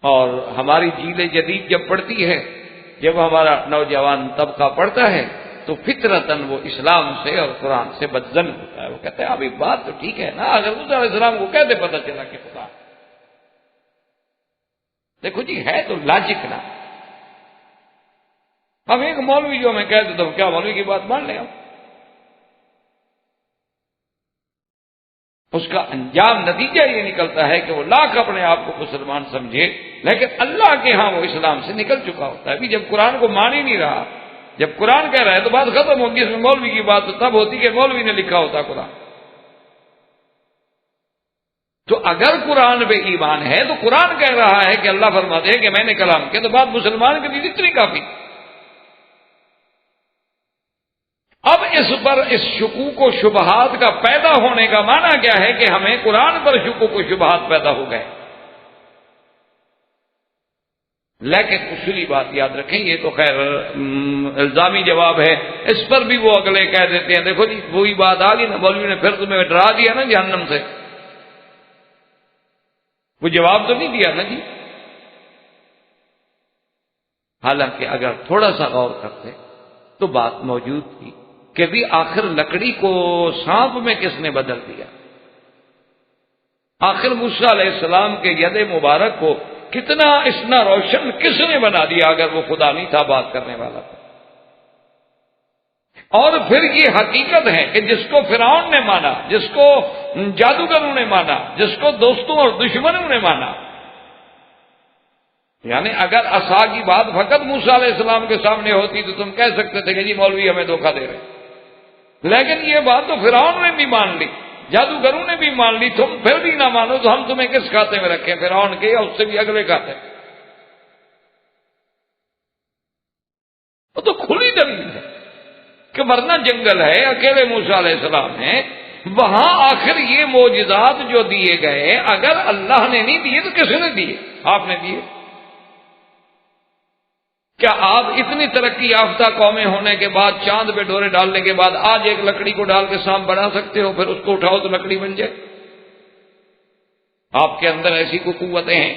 اور ہماری جیل جدید جب پڑھتی ہے، جب ہمارا نوجوان طبقہ پڑھتا ہے تو فطرتاً وہ اسلام سے اور قرآن سے بدظن ہوتا ہے۔ وہ کہتے ہیں ابھی بات تو ٹھیک ہے نا، اگر موسیٰ علیہ السلام کو کیسے پتہ چلا کہ خدا؟ دیکھو جی ہے تو لاجک نا۔ اب ایک مولوی جو میں کہہ دیتا ہوں کیا مولوی کی بات مان لیں ہم؟ اس کا انجام نتیجہ یہ نکلتا ہے کہ وہ لاکھ اپنے آپ کو مسلمان سمجھے لیکن اللہ کے ہاں وہ اسلام سے نکل چکا ہوتا ہے۔ ابھی جب قرآن کو مان ہی نہیں رہا، جب قرآن کہہ رہا ہے تو بات ختم ہوگی، اس میں مولوی کی بات تو تب ہوتی کہ مولوی نے لکھا ہوتا قرآن۔ تو اگر قرآن پہ ایمان ہے تو قرآن کہہ رہا ہے کہ اللہ فرماتے ہیں کہ میں نے کلام کیا، تو بات مسلمان کے لیے اتنی کافی۔ اب اس پر اس شکوک و شبہات کا پیدا ہونے کا معنی کیا ہے کہ ہمیں قرآن پر شکوک و شبہات پیدا ہو گئے۔ لیکن اصولی بات یاد رکھیں، یہ تو خیر الزامی جواب ہے، اس پر بھی وہ اگلے کہہ دیتے ہیں دیکھو جی وہی بات آ گئی نا، مولوی نے پھر تمہیں ڈرا دیا نا جہنم سے، وہ جواب تو نہیں دیا نا جی۔ حالانکہ اگر تھوڑا سا غور کرتے تو بات موجود تھی کہ بھی آخر لکڑی کو سانپ میں کس نے بدل دیا؟ آخر موسیٰ علیہ السلام کے ید مبارک کو کتنا اتنا روشن کس نے بنا دیا اگر وہ خدا نہیں تھا بات کرنے والا تھا؟ اور پھر یہ حقیقت ہے کہ جس کو فرعون نے مانا، جس کو جادوگروں نے مانا، جس کو دوستوں اور دشمنوں نے مانا، یعنی اگر عصا کی بات فقط موسیٰ علیہ السلام کے سامنے ہوتی تو تم کہہ سکتے تھے کہ جی مولوی ہمیں دھوکہ دے رہے ہیں، لیکن یہ بات تو فرعون نے بھی مان لی، جادوگروں نے بھی مان لی، تم پھر بھی نہ مانو تو ہم تمہیں کس کھاتے میں رکھیں، فرعون کے یا اس سے بھی اگلے کھاتے؟ وہ تو کھلی دلیل ہے کہ ورنہ جنگل ہے، اکیلے موسیٰ علیہ السلام ہیں، وہاں آخر یہ معجزات جو دیے گئے اگر اللہ نے نہیں دیے تو کس نے دیے؟ آپ نے دیے۔ کیا آپ اتنی ترقی یافتہ قومیں ہونے کے بعد، چاند پہ ڈورے ڈالنے کے بعد آج ایک لکڑی کو ڈال کے سانپ بنا سکتے ہو، پھر اس کو اٹھاؤ تو لکڑی بن جائے؟ آپ کے اندر ایسی کوئی قوتیں ہیں؟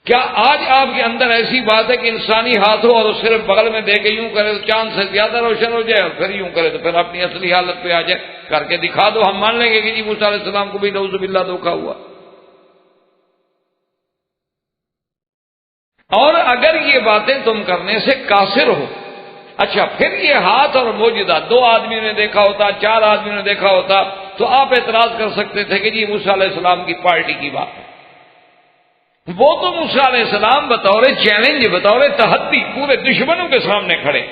کیا آج آپ کے اندر ایسی بات ہے کہ انسانی ہاتھ ہو اور صرف بغل میں دے کے یوں کرے تو چاند سے زیادہ روشن ہو جائے، اور پھر یوں کرے تو پھر اپنی اصلی حالت پہ آ جائے؟ کر کے دکھا دو، ہم مان لیں گے کہ جی موسیٰ علیہ السلام کو بھی نعوذ باللہ دھوکہ ہوا۔ اور اگر یہ باتیں تم کرنے سے قاصر ہو، اچھا پھر یہ ہاتھ اور معجزہ 2 آدمیوں نے دیکھا ہوتا، 4 آدمیوں نے دیکھا ہوتا تو آپ اعتراض کر سکتے تھے کہ جی موسیٰ علیہ السلام کی پارٹی کی بات ہے۔ وہ تو موسیٰ علیہ السلام بطور چیلنج، بطور تحدی پورے دشمنوں کے سامنے کھڑے۔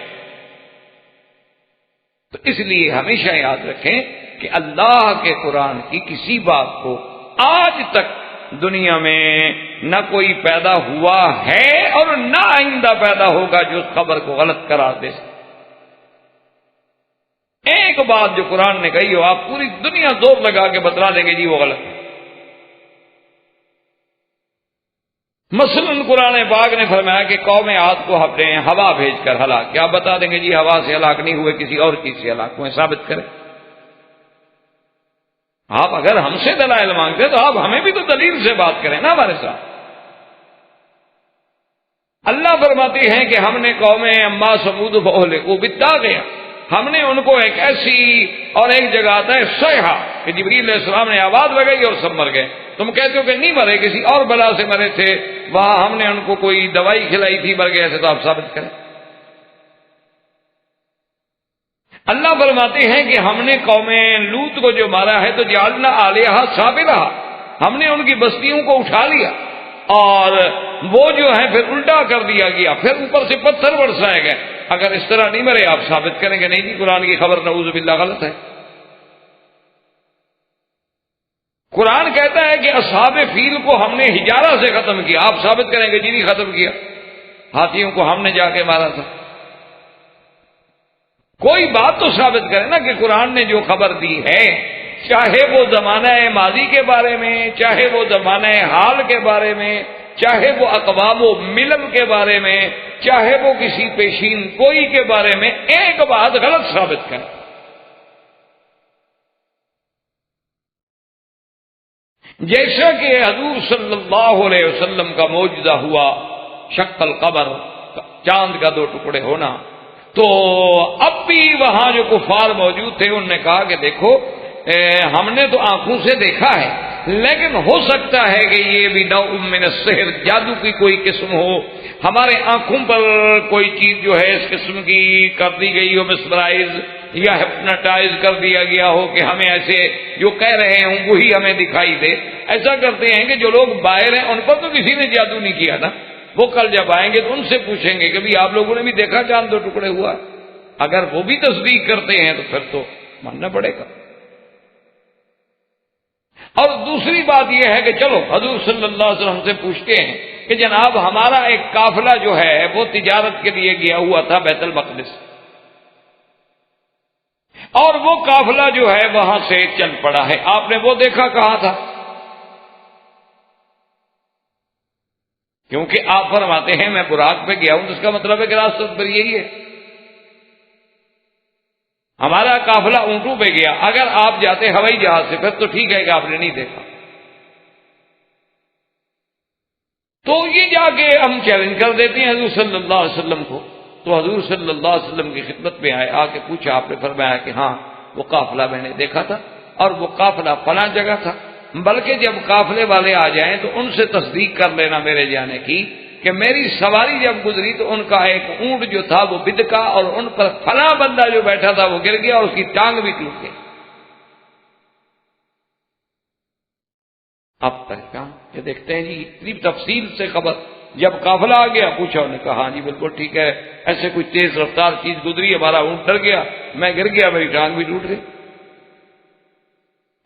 تو اس لیے ہمیشہ یاد رکھیں کہ اللہ کے قرآن کی کسی بات کو آج تک دنیا میں نہ کوئی پیدا ہوا ہے اور نہ آئندہ پیدا ہوگا جو اس خبر کو غلط قرار دے سکے۔ ایک بات جو قرآن نے کہی ہو آپ پوری دنیا زور لگا کے بتلا دیں گے جی وہ غلط ہے۔ مثلاً قرآن پاک نے فرمایا کہ قوم عاد کو ہم نے ہوا بھیج کر ہلاک کیا، بتا دیں گے جی ہوا سے ہلاک نہیں ہوئے، کسی اور چیز سے ہلاک ہوئے، ثابت کریں۔ آپ اگر ہم سے دلائل مانگتے تو آپ ہمیں بھی تو دلیل سے بات کریں نا ہمارے ساتھ۔ اللہ فرماتے ہیں کہ ہم نے قوم اما سمود کو بتا گیا، ہم نے ان کو ایک ایسی، اور ایک جگہ آتا ہے صیحہ کہ جبریل علیہ السلام نے آواز لگائی اور سب مر گئے۔ تم کہتے ہو کہ نہیں مرے، کسی اور بلا سے مرے تھے، وہاں ہم نے ان کو کوئی دوائی کھلائی تھی، مر گئے ایسے تو آپ ثابت کریں۔ اللہ فرماتے ہیں کہ ہم نے قوم لوط کو جو مارا ہے تو جعلنا علیہا سافلہ، ہم نے ان کی بستیوں کو اٹھا لیا اور وہ جو ہے پھر الٹا کر دیا گیا، پھر اوپر سے پتھر برسائے گئے۔ اگر اس طرح نہیں مرے آپ ثابت کریں گے نہیں جی قرآن کی خبر نعوذ باللہ غلط ہے۔ قرآن کہتا ہے کہ اصحاب فیل کو ہم نے حجارہ سے ختم کیا، آپ ثابت کریں گے جی نہیں ختم کیا، ہاتھیوں کو ہم نے جا کے مارا تھا۔ کوئی بات تو ثابت کرے نا کہ قرآن نے جو خبر دی ہے، چاہے وہ زمانہ ماضی کے بارے میں، چاہے وہ زمانہ حال کے بارے میں، چاہے وہ اقوام و ملل کے بارے میں، چاہے وہ کسی پیشین کوئی کے بارے میں، ایک بات غلط ثابت کرے۔ جیسا کہ حضور صلی اللہ علیہ وسلم کا معجزہ ہوا شق القمر، چاند کا 2 ٹکڑے ہونا، تو اب بھی وہاں جو کفار موجود تھے انہوں نے کہا کہ دیکھو ہم نے تو آنکھوں سے دیکھا ہے، لیکن ہو سکتا ہے کہ یہ بھی نوع من السحر، جادو کی کوئی قسم ہو، ہمارے آنکھوں پر کوئی چیز جو ہے اس قسم کی کر دی گئی ہو، مسمرائز یا ہپناٹائز کر دیا گیا ہو کہ ہمیں ایسے جو کہہ رہے ہوں وہی ہمیں دکھائی دے۔ ایسا کرتے ہیں کہ جو لوگ باہر ہیں ان پر تو کسی نے جادو نہیں کیا نا، وہ کل جب آئیں گے تو ان سے پوچھیں گے کہ بھی آپ لوگوں نے بھی دیکھا چاند 2 ٹکڑے ہوا، اگر وہ بھی تصدیق کرتے ہیں تو پھر تو ماننا پڑے گا۔ اور دوسری بات یہ ہے کہ چلو حضور صلی اللہ علیہ وسلم سے پوچھتے ہیں کہ جناب ہمارا ایک قافلہ جو ہے وہ تجارت کے لیے گیا ہوا تھا بیت المقدس، اور وہ قافلہ جو ہے وہاں سے چل پڑا ہے، آپ نے وہ دیکھا کہاں تھا؟ کیونکہ آپ فرماتے ہیں میں براق پہ گیا ہوں تو اس کا مطلب ہے کہ راستہ پر یہی ہے۔ ہمارا قافلہ اونٹوں پہ گیا، اگر آپ جاتے ہوائی جہاز سے پھر تو ٹھیک ہے کہ آپ نے نہیں دیکھا۔ تو یہ جا کے ہم چیلنج کر دیتے ہیں حضور صلی اللہ علیہ وسلم کو. تو حضور صلی اللہ علیہ وسلم کی خدمت میں آئے، آ کے پوچھا. آپ نے فرمایا کہ ہاں وہ قافلہ میں نے دیکھا تھا اور وہ قافلہ فلاں جگہ تھا، بلکہ جب قافلے والے آ جائیں تو ان سے تصدیق کر لینا میرے جانے کی کہ میری سواری جب گزری تو ان کا ایک اونٹ جو تھا وہ بدکا اور ان پر فلاں بندہ جو بیٹھا تھا وہ گر گیا اور اس کی ٹانگ بھی ٹوٹ گئی. اب تک یہ دیکھتے ہیں جی اتنی تفصیل سے خبر. جب قافلہ آ گیا پوچھا، انہوں نے کہا ہاں جی بالکل ٹھیک ہے، ایسے کوئی تیز رفتار چیز گزری، ہمارا اونٹ ڈر گیا، میں گر گیا، میری ٹانگ بھی ٹوٹ گئی،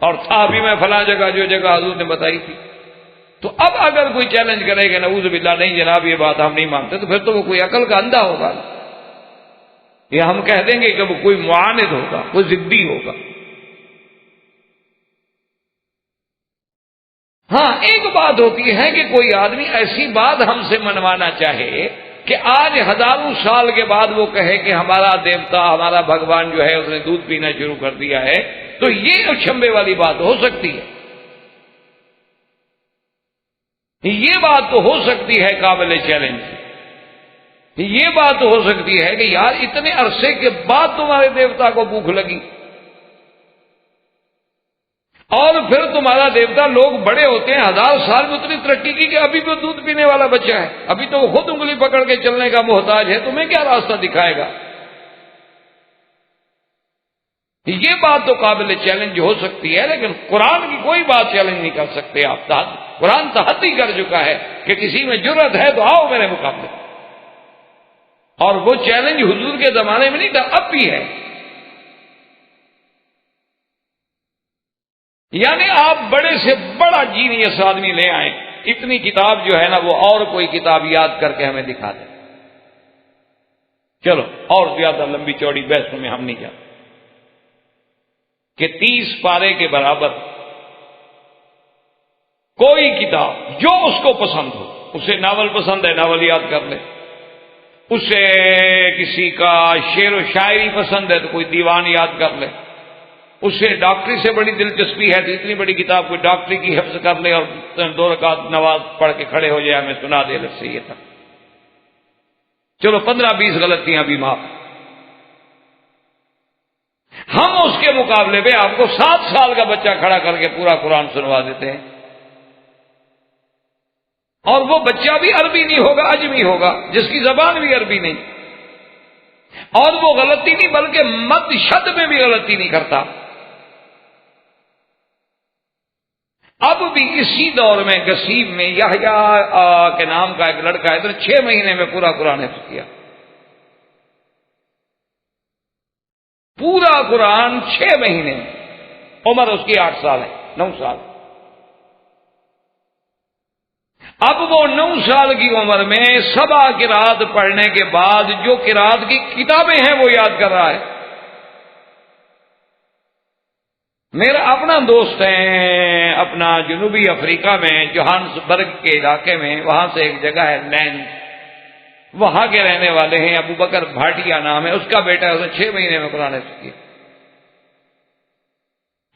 اور تھا بھی میں فلاں جگہ جو جگہ حضور نے بتائی تھی. تو اب اگر کوئی چیلنج کرے کہ نعوذ باللہ نہیں جناب یہ بات ہم نہیں مانتے، تو پھر تو وہ کوئی عقل کا اندھا ہوگا، یا ہم کہہ دیں گے کہ وہ کوئی معاند ہوگا، کوئی ضدی ہوگا. ہاں ایک بات ہوتی ہے کہ کوئی آدمی ایسی بات ہم سے منوانا چاہے کہ آج ہزاروں سال کے بعد وہ کہے کہ ہمارا دیوتا، ہمارا بھگوان جو ہے اس نے دودھ پینا شروع کر دیا ہے، تو یہ اچھمبے والی بات ہو سکتی ہے. یہ بات تو ہو سکتی ہے قابل چیلنج. یہ بات تو ہو سکتی ہے کہ یار اتنے عرصے کے بعد تمہارے دیوتا کو بھوک لگی، اور پھر تمہارا دیوتا، لوگ بڑے ہوتے ہیں 1000 سال میں اتنی ترقی کی کہ ابھی بھی دودھ پینے والا بچہ ہے، ابھی تو وہ خود انگلی پکڑ کے چلنے کا محتاج ہے، تمہیں کیا راستہ دکھائے گا؟ یہ بات تو قابل چیلنج ہو سکتی ہے، لیکن قرآن کی کوئی بات چیلنج نہیں کر سکتے آپ. قرآن تحدی کر چکا ہے کہ کسی میں جرت ہے تو آؤ میرے مقابلے. اور وہ چیلنج حضور کے زمانے میں نہیں تھا، اب بھی ہے. یعنی آپ بڑے سے بڑا جینیس آدمی لے آئیں، اتنی کتاب جو ہے نا وہ اور کوئی کتاب یاد کر کے ہمیں دکھا دیں. چلو اور زیادہ لمبی چوڑی بحثوں میں ہم نہیں جاتے کہ 30 پارے کے برابر کوئی کتاب جو اس کو پسند ہو، اسے ناول پسند ہے ناول یاد کر لے، اسے کسی کا شعر و شاعری پسند ہے تو کوئی دیوان یاد کر لے، اسے ڈاکٹری سے بڑی دلچسپی ہے تو اتنی بڑی کتاب کوئی ڈاکٹری کی حفظ کر لے اور 2 رکعت نماز پڑھ کے کھڑے ہو جائے، ہمیں سنا دے لگ سے یہ تھا. چلو 15-20 غلطیاں بھی معاف. ہم اس کے مقابلے پہ آپ کو 7 سال کا بچہ کھڑا کر کے پورا قرآن سنوا دیتے ہیں، اور وہ بچہ بھی عربی نہیں ہوگا، اجمی ہوگا، جس کی زبان بھی عربی نہیں، اور وہ غلطی نہیں بلکہ مد شد میں بھی غلطی نہیں کرتا. اب بھی اسی دور میں گسیم میں یحییٰ کے نام کا ایک لڑکا ہے تو 6 مہینے میں پورا قرآن حفظ کیا، پورا قرآن 6 مہینے میں. عمر اس کی 8 سال ہے، 9 سال. اب وہ 9 سال کی عمر میں 7 قرات پڑھنے کے بعد جو قرات کی کتابیں ہیں وہ یاد کر رہا ہے. میرا اپنا دوست ہے اپنا جنوبی افریقہ میں جوہانسبرگ کے علاقے میں، وہاں سے ایک جگہ ہے لینڈ، وہاں کے رہنے والے ہیں، ابو بکر بھاٹیا نام ہے، اس کا بیٹا ہے، اس نے 6 مہینے میں قرآن حفظ کیا.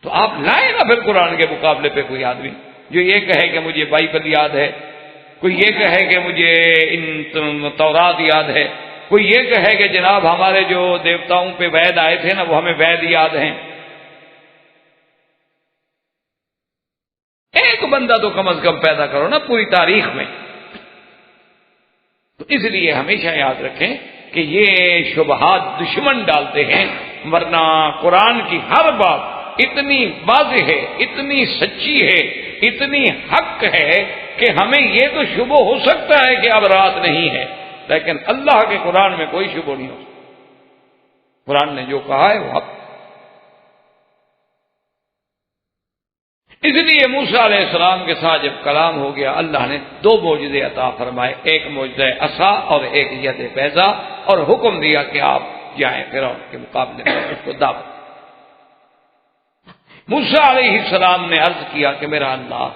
تو آپ لائیں نا پھر قرآن کے مقابلے پہ کوئی آدمی جو یہ کہے کہ مجھے بائبل یاد ہے، کوئی یہ کہے کہ مجھے ان تورات یاد ہے، کوئی یہ کہے کہ جناب ہمارے جو دیوتاؤں پہ وید آئے تھے نا وہ ہمیں وید یاد ہیں. ایک بندہ تو کم از کم پیدا کرو نا پوری تاریخ میں. تو اس لیے ہمیشہ یاد رکھیں کہ یہ شبہات دشمن ڈالتے ہیں، ورنہ قرآن کی ہر بات اتنی واضح ہے، اتنی سچی ہے، اتنی حق ہے کہ ہمیں یہ تو شبہ ہو سکتا ہے کہ اب رات نہیں ہے، لیکن اللہ کے قرآن میں کوئی شبہ نہیں ہو سکتا. قرآن نے جو کہا ہے وہ حق. اس لیے موسیٰ علیہ السلام کے ساتھ جب کلام ہو گیا، اللہ نے 2 معجزے عطا فرمائے، ایک معجزہ عصا اور ایک ید بیضا، اور حکم دیا کہ آپ جائیں فرعون کے مقابلے میں اس کو دعوت. موسیٰ علیہ السلام نے عرض کیا کہ میرا اللہ،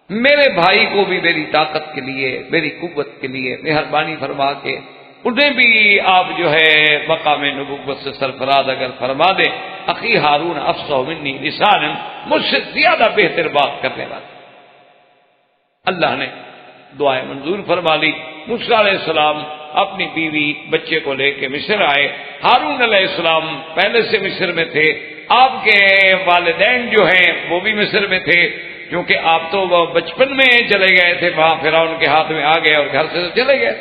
میرے بھائی کو بھی میری طاقت کے لیے، میری قوت کے لیے مہربانی فرما کے انہیں بھی آپ جو ہے مقام نبوت سے سرفراز اگر فرما دیں. اخی ہارون افصح منی لسانا، مجھ سے زیادہ بہتر بات کرنے والا. اللہ نے دعائیں منظور فرما لی۔ موسیٰ علیہ السلام اپنی بیوی بچے کو لے کے مصر آئے۔ ہارون علیہ السلام پہلے سے مصر میں تھے، آپ کے والدین جو ہیں وہ بھی مصر میں تھے، کیونکہ آپ تو بچپن میں چلے گئے تھے، وہاں فرعون کے ہاتھ میں آ گئے اور گھر سے تو چلے گئے،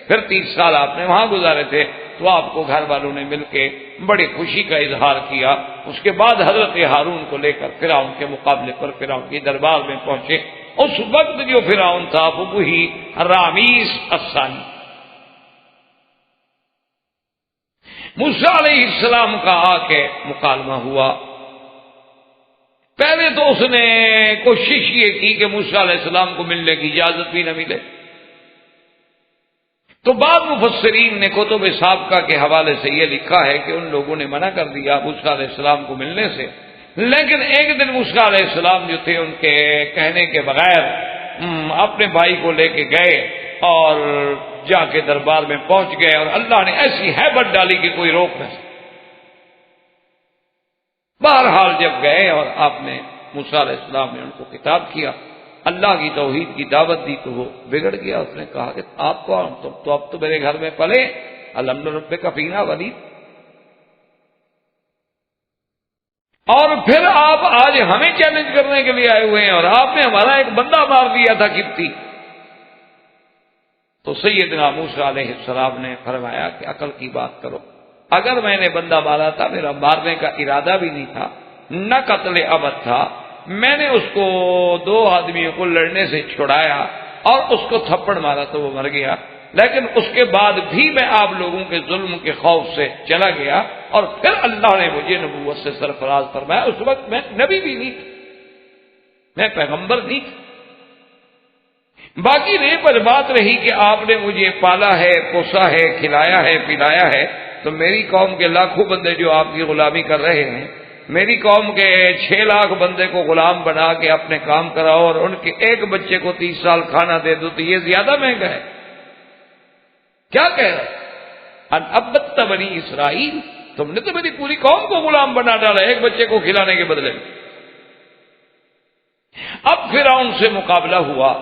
پھر 30 سال آپ نے وہاں گزارے تھے، تو آپ کو گھر والوں نے مل کے بڑی خوشی کا اظہار کیا۔ اس کے بعد حضرت ہارون کو لے کر فرعون کے مقابلے پر فرعون کے دربار میں پہنچے۔ اس وقت جو فرعون تھا وہ وہی رامیس الثانی۔ موسیٰ علیہ السلام کا آ کے مکالمہ ہوا۔ پہلے تو اس نے کوشش یہ کی کہ موسیٰ علیہ السلام کو ملنے کی اجازت بھی نہ ملے، تو بعض مفسرین نے کتب سابقہ کے حوالے سے یہ لکھا ہے کہ ان لوگوں نے منع کر دیا موسیٰ علیہ السلام کو ملنے سے، لیکن ایک دن موسیٰ علیہ السلام جو تھے ان کے کہنے کے بغیر اپنے بھائی کو لے کے گئے اور جا کے دربار میں پہنچ گئے، اور اللہ نے ایسی ہیبت ڈالی کہ کوئی روک نہ سکے۔ بہرحال جب گئے اور آپ نے موسیٰ علیہ السلام نے ان کو خطاب کیا، اللہ کی توحید کی دعوت دی، تو وہ بگڑ گیا۔ اس نے کہا کہ آپ کون؟ تم تو اب تو میرے گھر میں پلے، الم نربک فینا ولید، اور پھر آپ آج ہمیں چیلنج کرنے کے لیے آئے ہوئے ہیں، اور آپ نے ہمارا ایک بندہ مار دیا تھا قبطی۔ تو سیدنا موسیٰ علیہ السلام نے فرمایا کہ عقل کی بات کرو، اگر میں نے بندہ مارا تھا، میرا مارنے کا ارادہ بھی نہیں تھا، نہ قتل عمد تھا، میں نے اس کو 2 آدمیوں کو لڑنے سے چھڑایا اور اس کو تھپڑ مارا تو وہ مر گیا، لیکن اس کے بعد بھی میں آپ لوگوں کے ظلم کے خوف سے چلا گیا، اور پھر اللہ نے مجھے نبوت سے سرفراز فرمایا۔ اس وقت میں نبی بھی نہیں تھا، میں پیغمبر نہیں تھا۔ باقی رہی پر بات رہی کہ آپ نے مجھے پالا ہے، پوسا ہے، کھلایا ہے، پلایا ہے، تو میری قوم کے لاکھوں بندے جو آپ کی غلامی کر رہے ہیں، میری قوم کے 6 لاکھ بندے کو غلام بنا کے اپنے کام کراؤ اور ان کے ایک بچے کو 30 سال کھانا دے دو، تو یہ زیادہ مہنگا ہے۔ کیا کہہ رہا ان ابت بنی اسرائیل، تم نے تو میری پوری قوم کو غلام بنا ڈالا ایک بچے کو کھلانے کے بدلے میں۔ اب فرعون سے مقابلہ ہوا۔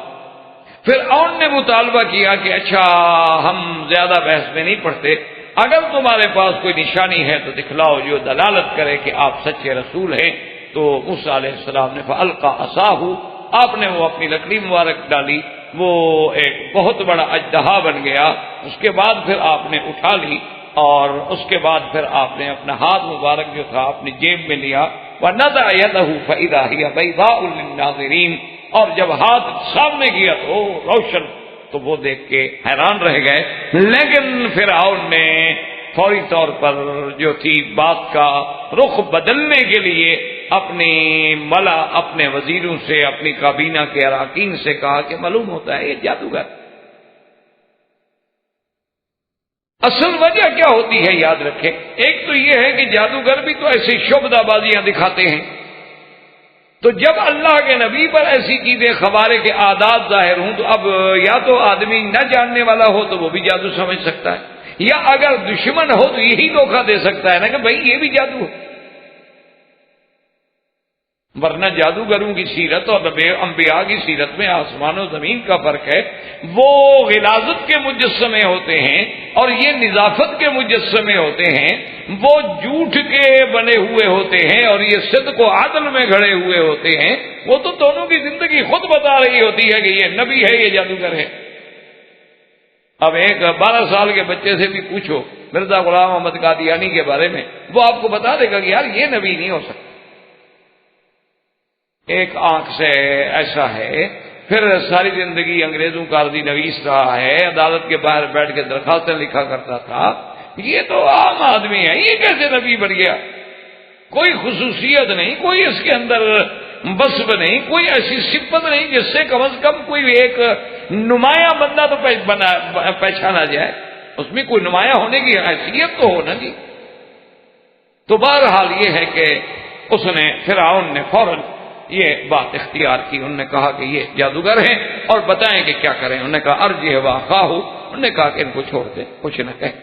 فرعون نے مطالبہ کیا کہ اچھا ہم زیادہ بحث میں نہیں پڑتے، اگر تمہارے پاس کوئی نشانی ہے تو دکھلاؤ جو دلالت کرے کہ آپ سچے رسول ہیں۔ تو موسیٰ علیہ السلام نے فَأَلْقَىٰ عَصَاهُ، آپ نے وہ اپنی لکڑی مبارک ڈالی، وہ ایک بہت بڑا اژدہا بن گیا۔ اس کے بعد پھر آپ نے اٹھا لی، اور اس کے بعد پھر آپ نے اپنا ہاتھ مبارک جو تھا اپنی جیب میں لیا، وَنَزَعَ يَدَهُ فَإِذَا هِيَ بَيْضَاءُ لِلنَّاظِرِينَ، اور جب ہاتھ سامنے کیا تو روشن، تو وہ دیکھ کے حیران رہ گئے۔ لیکن فرعون نے فوری طور پر جو تھی بات کا رخ بدلنے کے لیے اپنی ملا، اپنے وزیروں سے، اپنی کابینہ کے اراکین سے کہا کہ معلوم ہوتا ہے یہ جادوگر۔ اصل وجہ کیا ہوتی ہے یاد رکھیں، ایک تو یہ ہے کہ جادوگر بھی تو ایسی شبدہ بازیاں دکھاتے ہیں، تو جب اللہ کے نبی پر ایسی چیزیں خبارے کے عادات ظاہر ہوں، تو اب یا تو آدمی نہ جاننے والا ہو تو وہ بھی جادو سمجھ سکتا ہے، یا اگر دشمن ہو تو یہی دھوکہ دے سکتا ہے نا کہ بھائی یہ بھی جادو ہے۔ ورنہ جادوگروں کی سیرت اور انبیاء کی سیرت میں آسمان و زمین کا فرق ہے۔ وہ غلاظت کے مجسمے ہوتے ہیں اور یہ نظافت کے مجسمے ہوتے ہیں، وہ جھوٹ کے بنے ہوئے ہوتے ہیں اور یہ صدق و عدل میں گھڑے ہوئے ہوتے ہیں۔ وہ تو دونوں کی زندگی خود بتا رہی ہوتی ہے کہ یہ نبی ہے، یہ جادوگر ہے۔ اب ایک 12 سال کے بچے سے بھی پوچھو مرزا غلام احمد قادیانی کے بارے میں، وہ آپ کو بتا دے گا کہ یار یہ نبی نہیں ہو سکتا۔ ایک آنکھ سے ایسا ہے، پھر ساری زندگی انگریزوں کا عرضی نویس رہا ہے، عدالت کے باہر بیٹھ کے درخواستیں لکھا کرتا تھا، یہ تو عام آدمی ہے، یہ کیسے نبی بن گیا؟ کوئی خصوصیت نہیں، کوئی اس کے اندر وصف نہیں، کوئی ایسی صفت نہیں جس سے کم از کم کوئی ایک نمایاں بندہ تو پہچانا جائے، اس میں کوئی نمایاں ہونے کی حیثیت تو ہو نا جی۔ تو بہرحال یہ ہے کہ اس نے فرعون نے فوراً یہ بات اختیار کی، انہوں نے کہا کہ یہ جادوگر ہیں اور بتائیں کہ کیا کریں۔ انہوں نے کہا ارجع واخاہ، انہوں نے کہا کہ ان کو چھوڑ دیں، کچھ نہ کہیں۔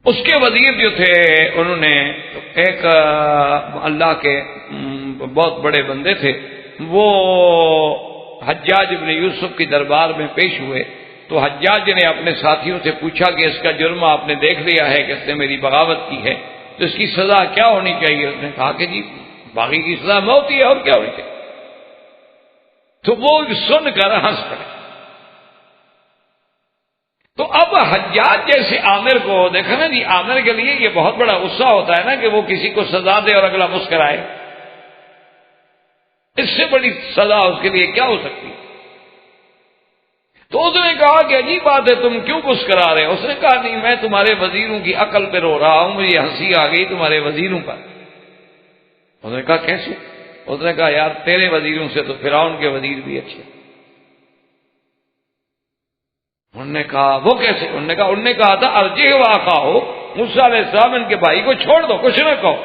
اس کے وزیر جو تھے انہوں نے ایک اللہ کے بہت بڑے بندے تھے، وہ حجاج ابن یوسف کی دربار میں پیش ہوئے تو حجاج نے اپنے ساتھیوں سے پوچھا کہ اس کا جرم آپ نے دیکھ لیا ہے کہ اس نے میری بغاوت کی ہے تو اس کی سزا کیا ہونی چاہیے؟ اس نے کہا کہ جی باغی کی سزا موت ہی ہے، اور کیا ہونی چاہیے؟ تو وہ سن کر ہنس پڑے۔ تو اب حجاج جیسے عامر کو دیکھا نا جی، عامر کے لیے یہ بہت بڑا غصہ ہوتا ہے نا کہ وہ کسی کو سزا دے اور اگلا مسکرائے، اس سے بڑی سزا اس کے لیے کیا ہو سکتی؟ تو اس نے کہا کہ عجیب بات ہے، تم کیوں مسکرا رہے؟ اس نے کہا نہیں، میں تمہارے وزیروں کی عقل پہ رو رہا ہوں، مجھے ہنسی آ گئی تمہارے وزیروں پر۔ اس نے کہا کیسے؟ اس نے کہا یار تیرے وزیروں سے تو فرعون کے وزیر بھی اچھے۔ انہوں نے کہا وہ کیسے؟ انہوں نے کہا تھا ارجع واقع ہو، موسیٰ علیہ السلام ان کے بھائی کو چھوڑ دو، کچھ نہ کہو،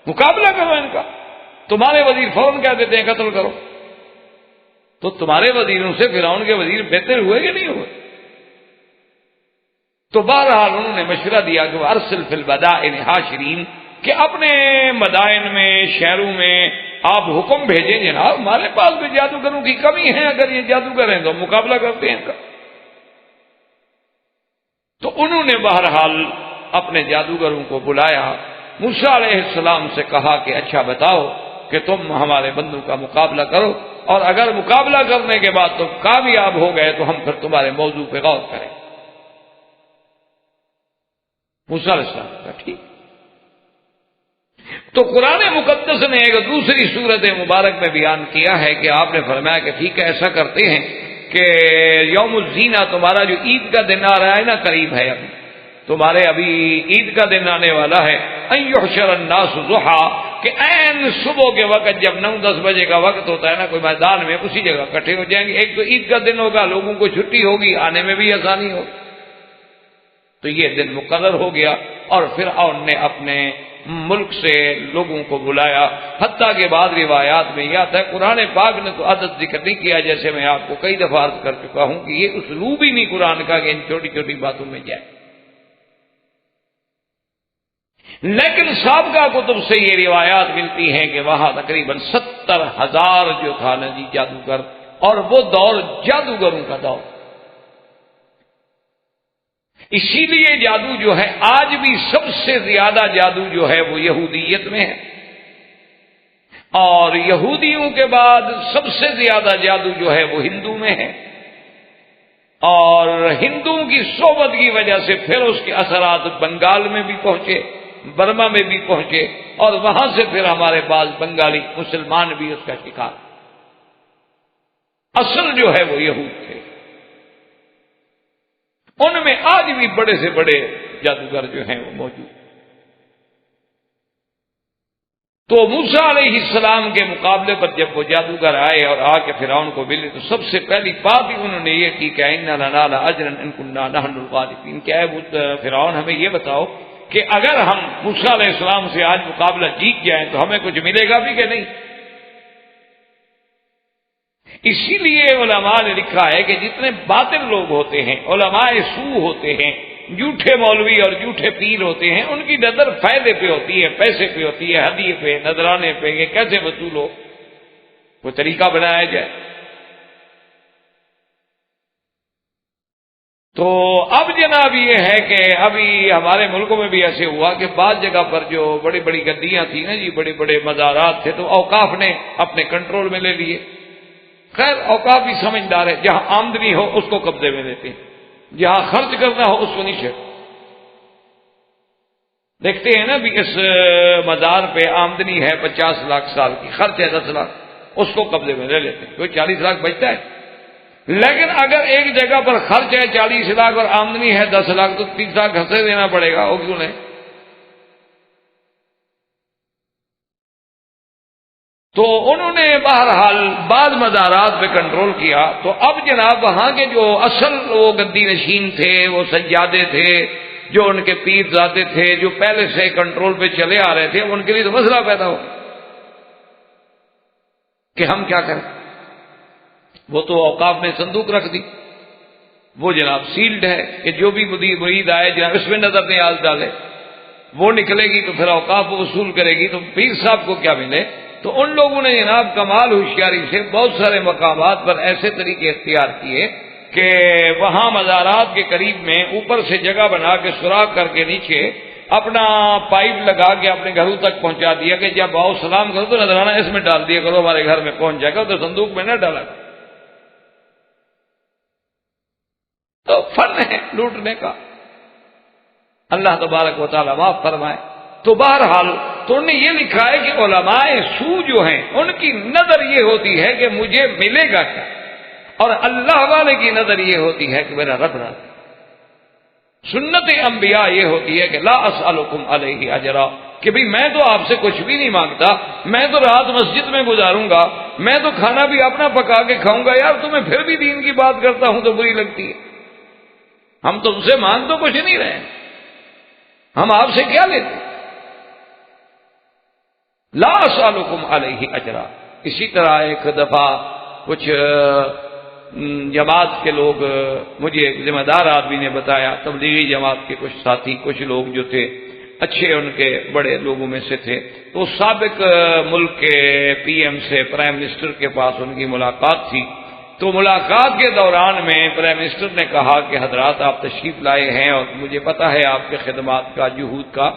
مقابلہ کرو ان کا۔ تمہارے وزیر فوراً کہہ دیتے ہیں قتل کرو، تو تمہارے وزیروں سے فرعون کے وزیر بہتر ہوئے کہ نہیں ہوئے؟ تو بہرحال انہوں نے مشورہ دیا کہ ارسل فی البدائن حاشرین، کہ اپنے مدائن میں، شہروں میں آپ حکم بھیجیں جناب، ہمارے پاس بھی جادوگروں کی کمی ہے، اگر یہ جادوگر ہیں تو مقابلہ کرتے ہیں ان کا۔ تو انہوں نے بہرحال اپنے جادوگروں کو بلایا، موسیٰ علیہ السلام سے کہا کہ اچھا بتاؤ کہ تم ہمارے بندوں کا مقابلہ کرو، اور اگر مقابلہ کرنے کے بعد تم کامیاب ہو گئے تو ہم پھر تمہارے موضوع پہ غور کریں۔ موسیٰ علیہ السلام کا ٹھیک۔ تو قرآن مقدس نے ایک دوسری سورت مبارک میں بیان کیا ہے کہ آپ نے فرمایا کہ ٹھیک ہے ایسا کرتے ہیں کہ یوم الزینہ، تمہارا جو عید کا دن آ رہا ہے نا، قریب ہے، ابھی تمہارے ابھی عید کا دن آنے والا ہے، ان یحشر الناس ضحیٰ، کہ عین صبح کے وقت جب 9-10 بجے کا وقت ہوتا ہے نا کوئی میدان میں، اسی جگہ اکٹھے ہو جائیں گے۔ ایک تو عید کا دن ہوگا، لوگوں کو چھٹی ہوگی، آنے میں بھی آسانی ہوگی۔ تو یہ دن مقرر ہو گیا، اور فرعون نے اپنے ملک سے لوگوں کو بلایا، حتیٰ کہ بعض روایات میں یہ آتا ہے، قرآن پاک نے تو عدد ذکر نہیں کیا، جیسے میں آپ کو کئی دفعہ عرض کر چکا ہوں کہ یہ اسلوب ہی نہیں قرآن کا کہ ان چھوٹی چھوٹی باتوں میں جائے۔ لیکن سابقہ کتب سے یہ روایات ملتی ہیں کہ وہاں تقریباً 70,000 جو تھا نا جی جادوگر، اور وہ دور جادوگروں کا دور۔ اسی لیے جادو جو ہے آج بھی سب سے زیادہ جادو جو ہے وہ یہودیت میں ہے، اور یہودیوں کے بعد سب سے زیادہ جادو جو ہے وہ ہندو میں ہے، اور ہندوؤں کی صحبت کی وجہ سے پھر اس کے اثرات بنگال میں بھی پہنچے، برما میں بھی پہنچے، اور وہاں سے پھر ہمارے بعض بنگالی مسلمان بھی اس کا شکار۔ اصل جو ہے وہ یہود تھے، ان میں آج بھی بڑے سے بڑے جادوگر جو ہیں وہ موجود۔ تو موسیٰ علیہ السلام کے مقابلے پر جب وہ جادوگر آئے اور آ کے فرعون کو ملے تو سب سے پہلی بات ہی انہوں نے یہ کی کہ اِنَّا لَنَا لَأَجْرًا إِن كُنَّا نَحْنُ الْغَالِبِينَ، کہ اے فرعون ہمیں یہ بتاؤ کہ اگر ہم موسیٰ علیہ السلام سے آج مقابلہ جیت جائیں تو ہمیں کچھ ملے گا بھی کہ نہیں؟ اسی لیے علماء نے لکھا ہے کہ جتنے باطل لوگ ہوتے ہیں، علماء سو ہوتے ہیں، جھوٹے مولوی اور جھوٹے پیر ہوتے ہیں، ان کی نظر فائدے پہ ہوتی ہے، پیسے پہ ہوتی ہے، ہدیے پہ، نذرانے پہ، کہ کیسے وصول ہو، کوئی طریقہ بنایا جائے۔ تو اب جناب یہ ہے کہ ابھی ہمارے ملکوں میں بھی ایسے ہوا کہ بعض جگہ پر جو بڑی بڑی گدیاں تھیں نا جی، بڑے بڑے مزارات تھے، تو اوقاف نے اپنے کنٹرول میں لے لیے۔ خیر اوقاف بھی سمجھدار ہے، جہاں آمدنی ہو اس کو قبضے میں لیتے ہیں، جہاں خرچ کرنا ہو اس کو نہیں چھوڑتے۔ دیکھتے ہیں نا بھی اس مزار پہ آمدنی ہے 50 لاکھ سال کی، خرچ ہے 10 لاکھ، اس کو قبضے میں لے لیتے ہیں، کوئی 40 لاکھ بچتا ہے۔ لیکن اگر ایک جگہ پر خرچ ہے 40 لاکھ اور آمدنی ہے 10 لاکھ تو 30 لاکھ گھسے دینا پڑے گا، وہ کیوں نہیں؟ تو انہوں نے بہرحال بعض مزارات پہ کنٹرول کیا۔ تو اب جناب وہاں کے جو اصل وہ گدی نشین تھے، وہ سجادے تھے، جو ان کے پیر زادے تھے، جو پہلے سے کنٹرول پہ چلے آ رہے تھے، ان کے لیے تو مسئلہ پیدا ہو کہ ہم کیا کریں۔ وہ تو اوقاف نے صندوق رکھ دی، وہ جناب سیلڈ ہے کہ جو بھی مرید آئے جناب اس میں نظر نیاز ڈالے، وہ نکلے گی تو پھر اوقاف وصول کرے گی، تو پیر صاحب کو کیا ملے؟ تو ان لوگوں نے جناب کمال ہوشیاری سے بہت سارے مقامات پر ایسے طریقے اختیار کیے کہ وہاں مزارات کے قریب میں اوپر سے جگہ بنا کے سوراخ کر کے نیچے اپنا پائپ لگا کے اپنے گھروں تک پہنچا دیا کہ جب آؤ سلام کرو تو نذرانہ اس میں ڈال دیا کرو، ہمارے گھر میں پہنچ جائے گا، تو صندوق میں نہ ڈالا کرو۔ تو فن ہے لوٹنے کا، اللہ تبارک و تعالیٰ معاف فرمائے۔ تو بہرحال تو انہوں نے یہ لکھا ہے کہ علماء سو جو ہیں ان کی نظر یہ ہوتی ہے کہ مجھے ملے گا کیا، اور اللہ والے کی نظر یہ ہوتی ہے کہ میرا رب راضی۔ سنت انبیاء یہ ہوتی ہے کہ لا اسألکم علیہ اجرا، کہ بھئی میں تو آپ سے کچھ بھی نہیں مانگتا، میں تو رات مسجد میں گزاروں گا، میں تو کھانا بھی اپنا پکا کے کھاؤں گا، یار تمہیں پھر بھی دین کی بات کرتا ہوں تو بری لگتی ہے۔ ہم تم سے مانگ تو کچھ نہیں رہے، ہم آپ سے کیا لیتے؟ لا اسألکم علیہ اجرا۔ اسی طرح ایک دفعہ کچھ جماعت کے لوگ، مجھے ایک ذمہ دار آدمی نے بتایا، تبلیغی جماعت کے کچھ ساتھی، کچھ لوگ جو تھے اچھے ان کے بڑے لوگوں میں سے تھے، تو سابق ملک کے پی ایم سے پرائم منسٹر کے پاس ان کی ملاقات تھی۔ تو ملاقات کے دوران میں پرائم منسٹر نے کہا کہ حضرات آپ تشریف لائے ہیں اور مجھے پتا ہے آپ کے خدمات کا، جہود کا،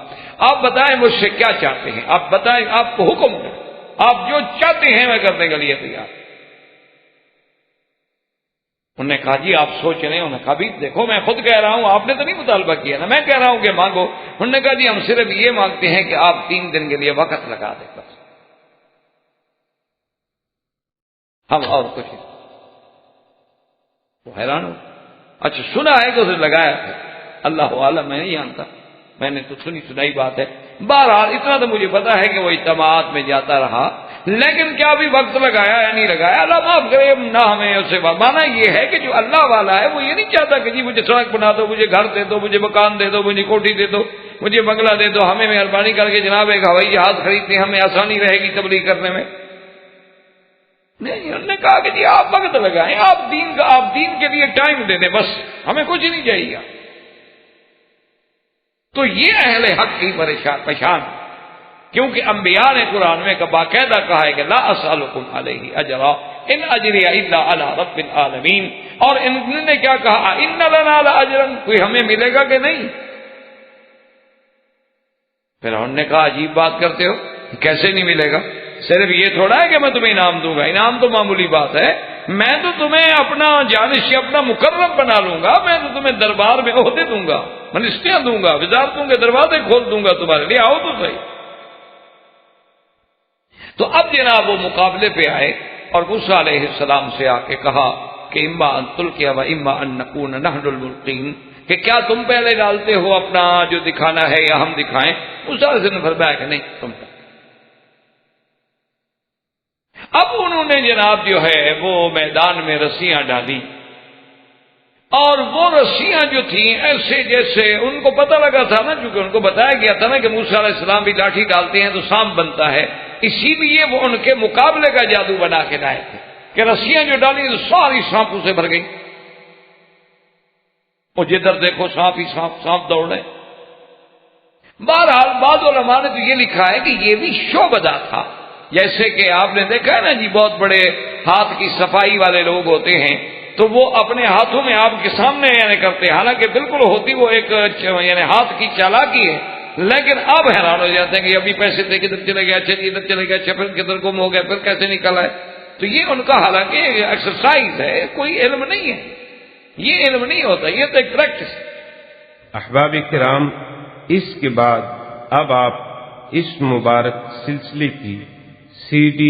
آپ بتائیں مجھ سے کیا چاہتے ہیں، آپ بتائیں، آپ کو حکم دیں، آپ جو چاہتے ہیں میں کرنے کے لیے تیار۔ انہوں نے کہا جی آپ سوچ رہے ہیں؟ انہوں نے کہا بھی دیکھو میں خود کہہ رہا ہوں، آپ نے تو نہیں مطالبہ کیا نا، میں کہہ رہا ہوں کہ مانگو۔ انہوں نے کہا جی ہم صرف یہ مانگتے ہیں کہ آپ 3 دن کے لیے وقت لگا دیں بس، ہم اور کچھ نہیں۔ وہ حیران ہو، اچھا سنا ہے کہ اسے لگایا تھا، اللہ عالم میں نہیں جانتا، میں نے تو سنی سنائی بات ہے۔ بہرحال اتنا تو مجھے پتا ہے کہ وہ اجتماعات میں جاتا رہا، لیکن کیا بھی وقت لگایا یا نہیں لگایا اللہ معاف کرے، نہ ہمیں اسے مانا یہ ہے کہ جو اللہ والا ہے وہ یہ نہیں چاہتا کہ جی مجھے سڑک بنا دو، مجھے گھر دے دو، مجھے مکان دے دو، مجھے کوٹھی دے دو، مجھے بنگلہ دے دو، ہمیں مہربانی کر کے جناب ایک ہوائی جہاز خریدتے ہمیں آسانی رہے گی تبلیغ کرنے میں۔ نہیں، انہوں نے کہا کہ جی آپ وقت لگائیں، آپ دین کے لیے ٹائم دے دیں، بس ہمیں کچھ نہیں چاہیے۔ تو یہ اہل حق کی پہچان، کیونکہ انبیاء نے قرآن میں باقاعدہ کہا ہے کہ لا اسألکم علیہ اجرا ان اجری الا علی رب العالمین، اور انہوں نے کیا کہا ان لنا لاجرا، کوئی ہمیں ملے گا کہ نہیں؟ پھر انہوں نے کہا عجیب بات کرتے ہو، کیسے نہیں ملے گا؟ صرف یہ تھوڑا ہے کہ میں تمہیں انعام دوں گا، انعام تو معمولی بات ہے، میں تو تمہیں اپنا جانشی، اپنا مکرم بنا لوں گا، میں تو تمہیں دربار میں عہدے دوں گا، منسٹریاں دوں گا، وزارتوں کے دروازے کھول دوں گا تمہارے لیے، آؤ تو صحیح۔ تو اب جناب وہ مقابلے پہ آئے اور موسیٰ علیہ السلام سے آ کے کہا کہ اما ان تلقی و اما ان نکون نحن الملقین، کہ کیا تم پہلے ڈالتے ہو اپنا جو دکھانا ہے یا ہم دکھائیں؟ موسیٰ علیہ السلام نے فرمایا کہ نہیں تم۔ اب انہوں نے جناب جو ہے وہ میدان میں رسیاں ڈالی، اور وہ رسیاں جو تھیں ایسے جیسے ان کو پتہ لگا تھا نا، کیونکہ ان کو بتایا گیا تھا نا کہ موسیٰ علیہ السلام بھی لاٹھی ڈالتے ہیں تو سانپ بنتا ہے، اسی لیے وہ ان کے مقابلے کا جادو بنا کے لائے تھے کہ رسیاں جو ڈالی تو ساری سانپوں سے بھر گئی، اور جدھر دیکھو سانپ ہی سانپ، سانپ دوڑ رہے۔ بہرحال بعض علماء نے تو یہ لکھا ہے کہ یہ بھی شعبدہ تھا، جیسے کہ آپ نے دیکھا ہے نا جی بہت بڑے ہاتھ کی صفائی والے لوگ ہوتے ہیں تو وہ اپنے ہاتھوں میں آپ کے سامنے یعنی کرتے ہیں، حالانکہ بالکل ہوتی وہ ایک یعنی ہاتھ کی چالاکی ہے، لیکن اب حیران ہو جاتے ہیں کہ ابھی پیسے تھے کدھر چلے گیا، اچھا ادھر چلے گیا، اچھا پھر کدھر گم ہو گیا، پھر کیسے نکل آئے۔ تو یہ ان کا حالانکہ ایکسرسائز ہے، کوئی علم نہیں ہے، یہ علم نہیں ہوتا، یہ تو ایک پریکٹس۔ احباب کرام، اس کے بعد اب آپ اس مبارک سلسلے کی CD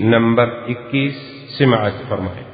نمبر 21 سماعت فرمائیں۔